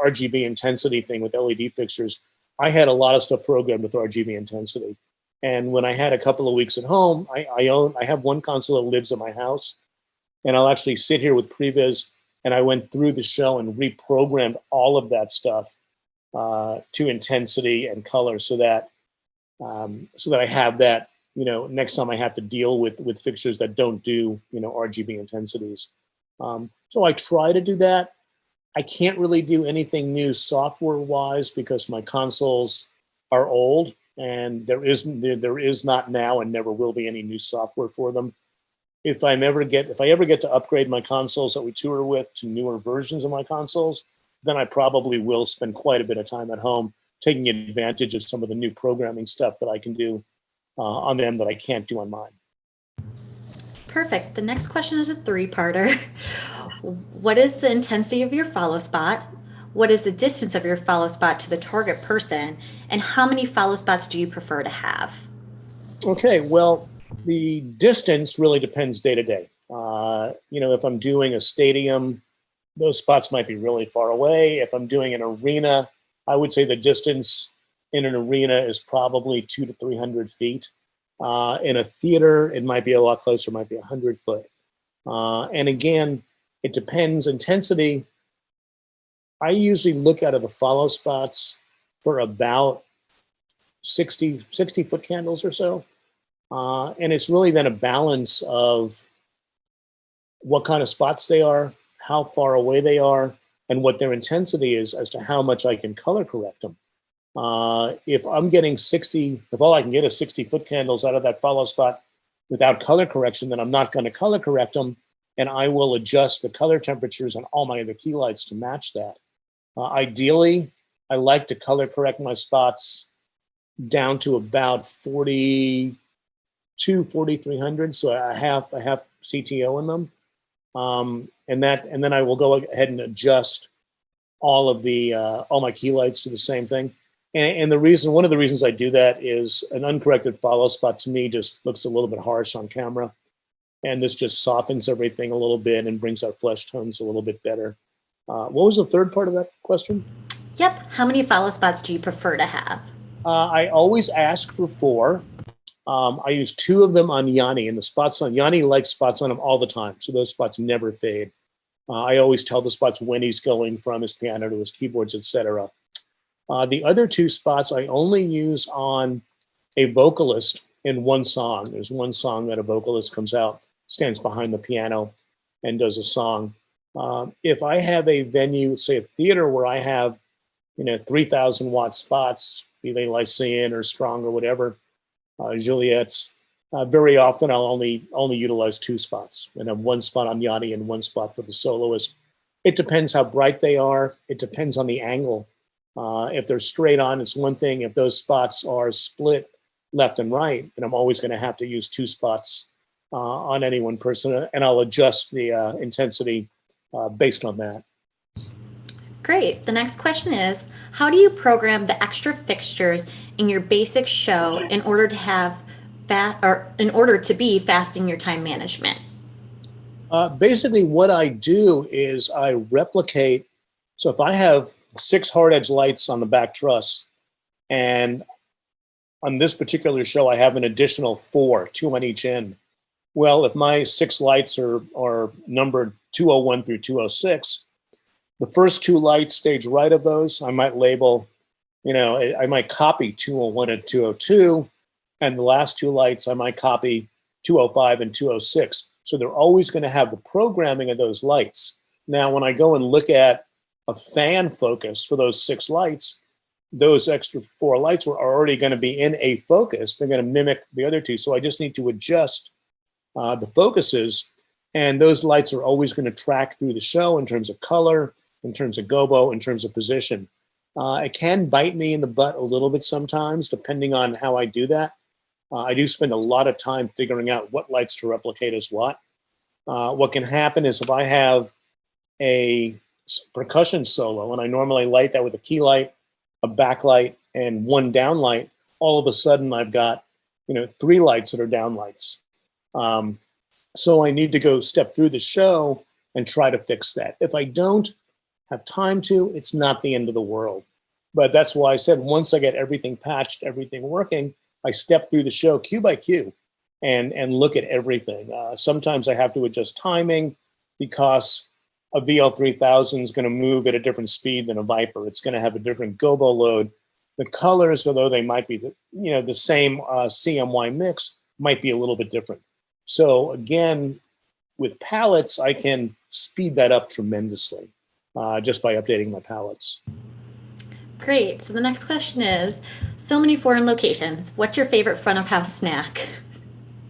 RGB intensity thing with LED fixtures. I had a lot of stuff programmed with RGB intensity. And when I had a couple of weeks at home, I have one console that lives at my house, and I'll actually sit here with Previs, and I went through the show and reprogrammed all of that stuff to intensity and color, so that I have that next time I have to deal with fixtures that don't do RGB intensities. So I try to do that. I can't really do anything new software-wise because my consoles are old, and there is not now and never will be any new software for them. If I ever get to upgrade my consoles that we tour with to newer versions of my consoles, then I probably will spend quite a bit of time at home taking advantage of some of the new programming stuff that I can do on them that I can't do on mine. Perfect. The next question is a three-parter. What is the intensity of your follow spot? What is the distance of your follow spot to the target person? And how many follow spots do you prefer to have? Okay, well, the distance really depends day to day. If I'm doing a stadium, those spots might be really far away. If I'm doing an arena, I would say the distance in an arena is probably 200 to 300 feet. In a theater, it might be a lot closer, it might be 100 foot. And again, it depends. Intensity, I usually look out of the follow spots for about 60 foot candles or so. And it's really then a balance of what kind of spots they are, how far away they are, and what their intensity is as to how much I can color correct them. If I'm getting if all I can get is 60 foot candles out of that follow spot without color correction, then I'm not going to color correct them, and I will adjust the color temperatures on all my other key lights to match that. Ideally, I like to color correct my spots down to about 4,300, so I have CTO in them, and then I will go ahead and adjust all of all my key lights to the same thing. And one of the reasons I do that is an uncorrected follow spot to me just looks a little bit harsh on camera, and this just softens everything a little bit and brings out flesh tones a little bit better. What was the third part of that question? Yep. How many follow spots do you prefer to have? I always ask for 4. I use 2 of them on Yanni, and the spots on Yanni likes spots on him all the time, so those spots never fade. I always tell the spots when he's going from his piano to his keyboards, etc. The other 2 spots I only use on a vocalist in one song. There's one song that a vocalist comes out, stands behind the piano, and does a song. If I have a venue, say a theater, where I have 3,000 watt spots, be they Lyceum or Strong or whatever, Juliet's, very often I'll only utilize 2 spots, and have one spot on Yanni and one spot for the soloist. It depends how bright they are. It depends on the angle. If they're straight on, it's one thing. If those spots are split left and right, then I'm always going to have to use 2 spots on any one person, and I'll adjust the intensity based on that. Great. The next question is, how do you program the extra fixtures in your basic show in order to be fast in your time management? Basically, what I do is I replicate. So if I have 6 hard edge lights on the back truss, and on this particular show I have an additional 4, 2 on each end. Well, if my 6 lights are numbered 201 through 206, the first 2 lights stage right of those I might label, I might copy 201 and 202, and the last 2 lights I might copy 205 and 206. So they're always going to have the programming of those lights. Now, when I go and look at a fan focus for those 6 lights, those extra 4 lights were already going to be in a focus. They're going to mimic the other 2. So I just need to adjust the focuses, and those lights are always going to track through the show in terms of color, in terms of gobo, in terms of position. It can bite me in the butt a little bit sometimes, depending on how I do that. I do spend a lot of time figuring out what lights to replicate as what. What can happen is if I have a percussion solo and I normally light that with a key light, a backlight, and 1 downlight, all of a sudden I've got 3 lights that are downlights. So I need to go step through the show and try to fix that. If I don't have time to, it's not the end of the world. But that's why I said once I get everything patched, everything working, I step through the show cue by cue and look at everything. Sometimes I have to adjust timing because a VL3000 is going to move at a different speed than a Viper. It's going to have a different gobo load. The colors, although they might be the same CMY mix, might be a little bit different. So again, with palettes, I can speed that up tremendously just by updating my palettes. Great. So the next question is, so many foreign locations. What's your favorite front of house snack?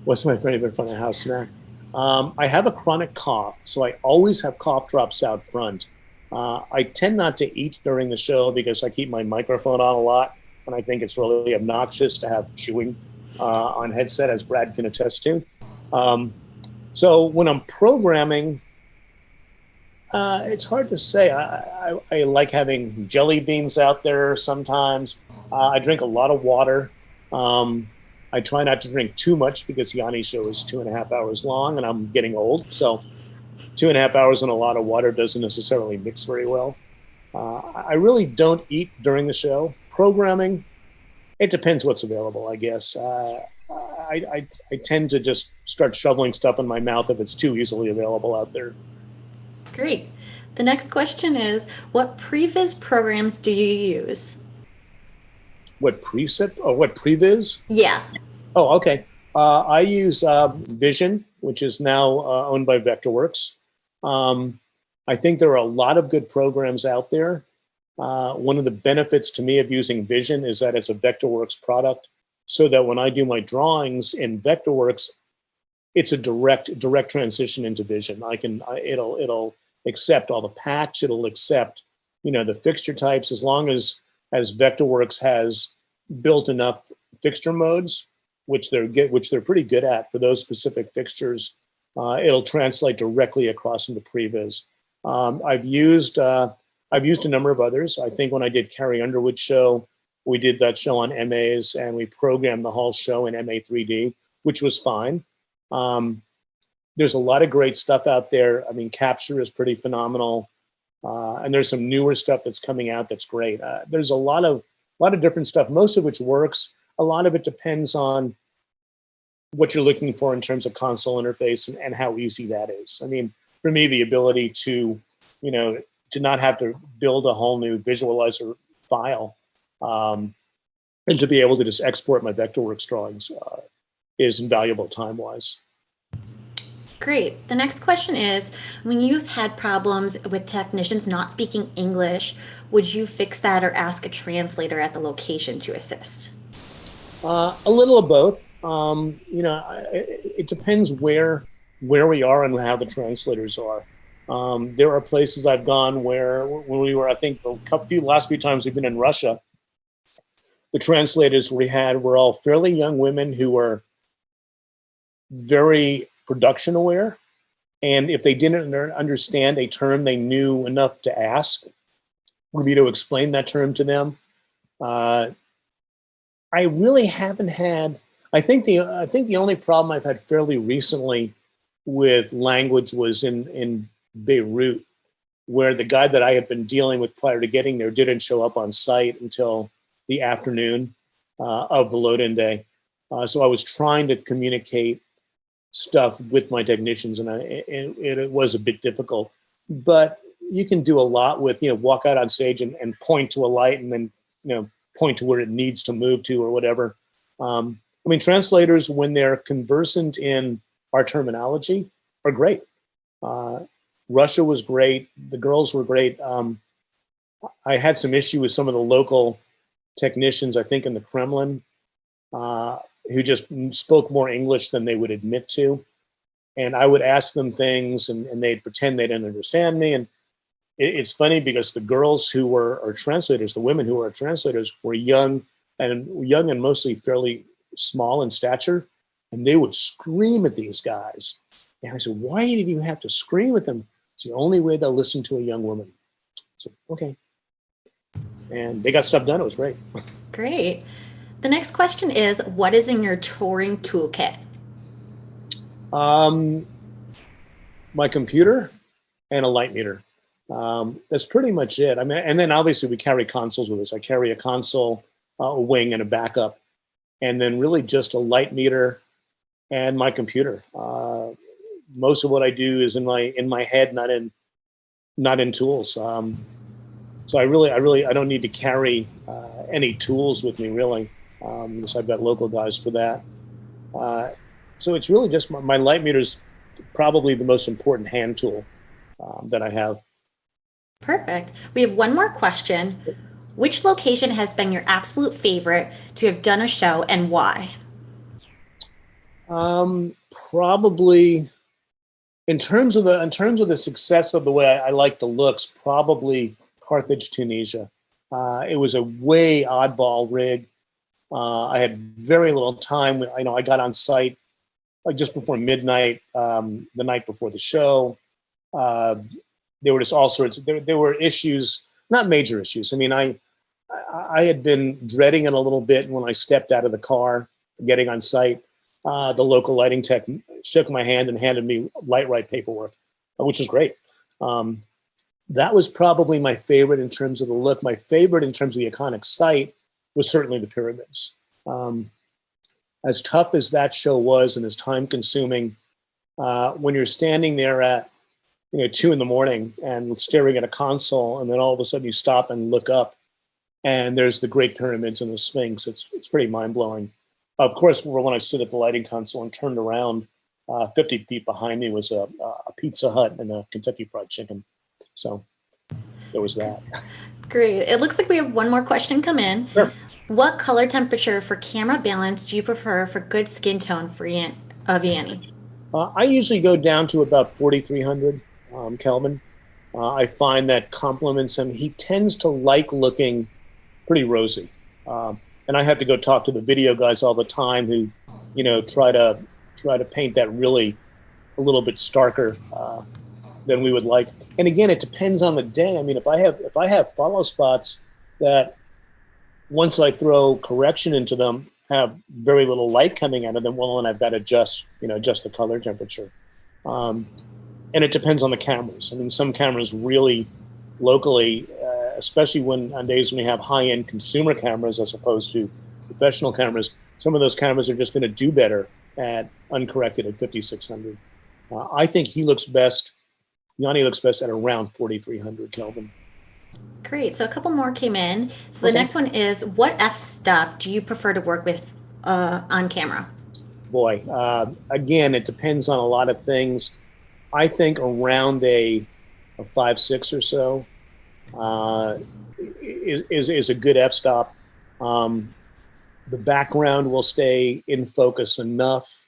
What's my favorite front of house snack? I have a chronic cough, so I always have cough drops out front. I tend not to eat during the show because I keep my microphone on a lot, and I think it's really obnoxious to have chewing on headset, as Brad can attest to. So when I'm programming, it's hard to say. I like having jelly beans out there sometimes. I drink a lot of water. I try not to drink too much because Yanni's show is 2.5 hours long and I'm getting old. So 2.5 hours and a lot of water doesn't necessarily mix very well. I really don't eat during the show. Programming, it depends what's available, I guess. I tend to just start shoveling stuff in my mouth if it's too easily available out there. Great. The next question is, what previs programs do you use? What preset or what previs? Yeah. Oh, okay. I use Vision, which is now owned by Vectorworks. I think there are a lot of good programs out there. One of the benefits to me of using Vision is that it's a Vectorworks product, so that when I do my drawings in Vectorworks, it's a direct transition into Vision. It'll accept all the patch. It'll accept, the fixture types as long as Vectorworks has built enough fixture modes, which they're pretty good at for those specific fixtures. It'll translate directly across into previs. I've used a number of others. I think when I did Carrie Underwood's show, we did that show on MAs and we programmed the whole show in MA3D, which was fine. There's a lot of great stuff out there. I mean, Capture is pretty phenomenal. And there's some newer stuff that's coming out that's great. There's a lot of different stuff, most of which works. A lot of it depends on what you're looking for in terms of console interface and how easy that is. I mean, for me, the ability to not have to build a whole new visualizer file and to be able to just export my Vectorworks drawings is invaluable time-wise. Great. The next question is, when you've had problems with technicians not speaking English, would you fix that or ask a translator at the location to assist? A little of both. It depends where we are and how the translators are. There are places I've gone where when we were, I think last few times we've been in Russia, the translators we had were all fairly young women who were very production aware. And if they didn't understand a term, they knew enough to ask for me to explain that term to them. I really haven't had, I think the only problem I've had fairly recently with language was in Beirut, where the guy that I had been dealing with prior to getting there didn't show up on site until the afternoon of the load-in day. So I was trying to communicate stuff with my technicians, and it was a bit difficult. But you can do a lot with, walk out on stage and point to a light and then, point to where it needs to move to or whatever. I mean, translators, when they're conversant in our terminology, are great. Uh, Russia was great. The girls were great. I had some issue with some of the local technicians, I think, in the Kremlin, uh, who just spoke more English than they would admit to. And I would ask them things, and they'd pretend they didn't understand me. And it's funny because the girls who were our translators, the women who were our translators, were young and mostly fairly small in stature, and they would scream at these guys. And I said, "Why did you have to scream at them?" It's the only way they'll listen to a young woman. So okay, and they got stuff done. It was great. Great. The next question is, what is in your touring toolkit? My computer and a light meter. That's pretty much it. I mean, and then obviously we carry consoles with us. I carry a console, a wing, and a backup, and then really just a light meter and my computer. Most of what I do is in my head, not in tools. So I don't need to carry any tools with me really, because I've got local guys for that. So it's really just my light meter is probably the most important hand tool that I have. Perfect. We have one more question. Which location has been your absolute favorite to have done a show, and why? Probably in terms of the success of the way I like the looks, probably Carthage, Tunisia. It was a way oddball rig. I had very little time. I got on site like just before midnight, the night before the show. There were just all sorts. There were issues, not major issues. I mean, I had been dreading it a little bit when I stepped out of the car, getting on site. The local lighting tech shook my hand and handed me light right paperwork, which was great. That was probably my favorite in terms of the look. My favorite in terms of the iconic site was certainly the pyramids. As tough as that show was and as time consuming, when you're standing there at 2 a.m. and staring at a console, and then all of a sudden you stop and look up, and there's the Great Pyramids and the Sphinx. It's pretty mind blowing. Of course, when I stood at the lighting console and turned around, 50 feet behind me was a Pizza Hut and a Kentucky Fried Chicken. So there was that. Great. It looks like we have one more question come in. Sure. What color temperature for camera balance do you prefer for good skin tone for Yanni? I usually go down to about 4,300 Kelvin. I find that compliments him. He tends to like looking pretty rosy. And I have to go talk to the video guys all the time who, try to paint that really a little bit starker than we would like. And again, it depends on the day. I mean, if I have follow spots that once I throw correction into them have very little light coming out of them, well, then I've got to adjust the color temperature. And it depends on the cameras. I mean, some cameras really locally, especially on days when we have high-end consumer cameras as opposed to professional cameras, some of those cameras are just going to do better at uncorrected at 5,600. I think Yanni looks best at around 4,300 Kelvin. Great. So a couple more came in. So the next one is, what f-stop do you prefer to work with on camera? Boy, again, it depends on a lot of things. I think around a 5.6 or so is a good f-stop. The background will stay in focus enough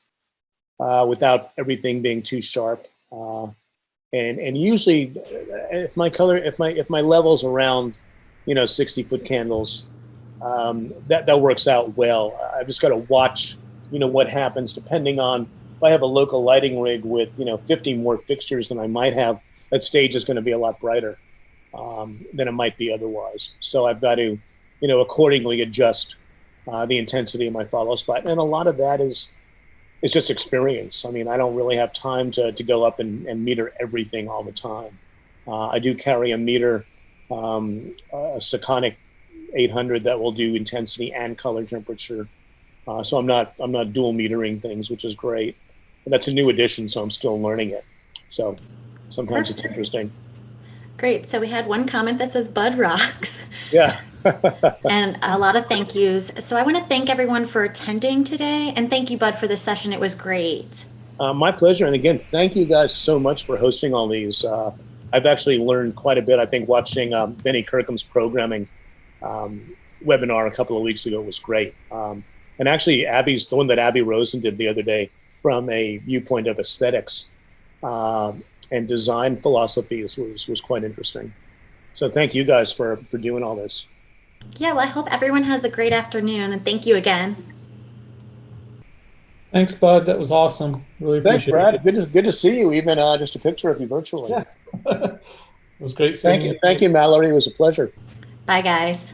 without everything being too sharp. And usually, if my level's around 60-foot candles, that works out well. I've just got to watch what happens depending on if I have a local lighting rig with 50 more fixtures than I might have. That stage is going to be a lot brighter than it might be otherwise. So I've got to accordingly adjust the intensity of my follow spot, and a lot of that is just experience. I mean, I don't really have time to go up and meter everything all the time. I do carry a meter, a Sekonic 800 that will do intensity and color temperature. So I'm not dual metering things, which is great. And that's a new addition, so I'm still learning it. So sometimes It's interesting. Great. So we had one comment that says Bud rocks. Yeah. And a lot of thank yous. So I want to thank everyone for attending today. And thank you, Bud, for this session. It was great. My pleasure. And again, thank you guys so much for hosting all these. I've actually learned quite a bit. I think watching Benny Kirkham's programming webinar a couple of weeks ago was great. And actually, the one that Abby Rosen did the other day from a viewpoint of aesthetics and design philosophies was quite interesting. So thank you guys for doing all this. Yeah, well, I hope everyone has a great afternoon, and thank you again. Thanks, Bud. That was awesome. Really Thanks, appreciate Brad. it. Good to see you. Even just a picture of you virtually. Yeah. It was great seeing you. Thank you, Mallory. It was a pleasure. Bye, guys.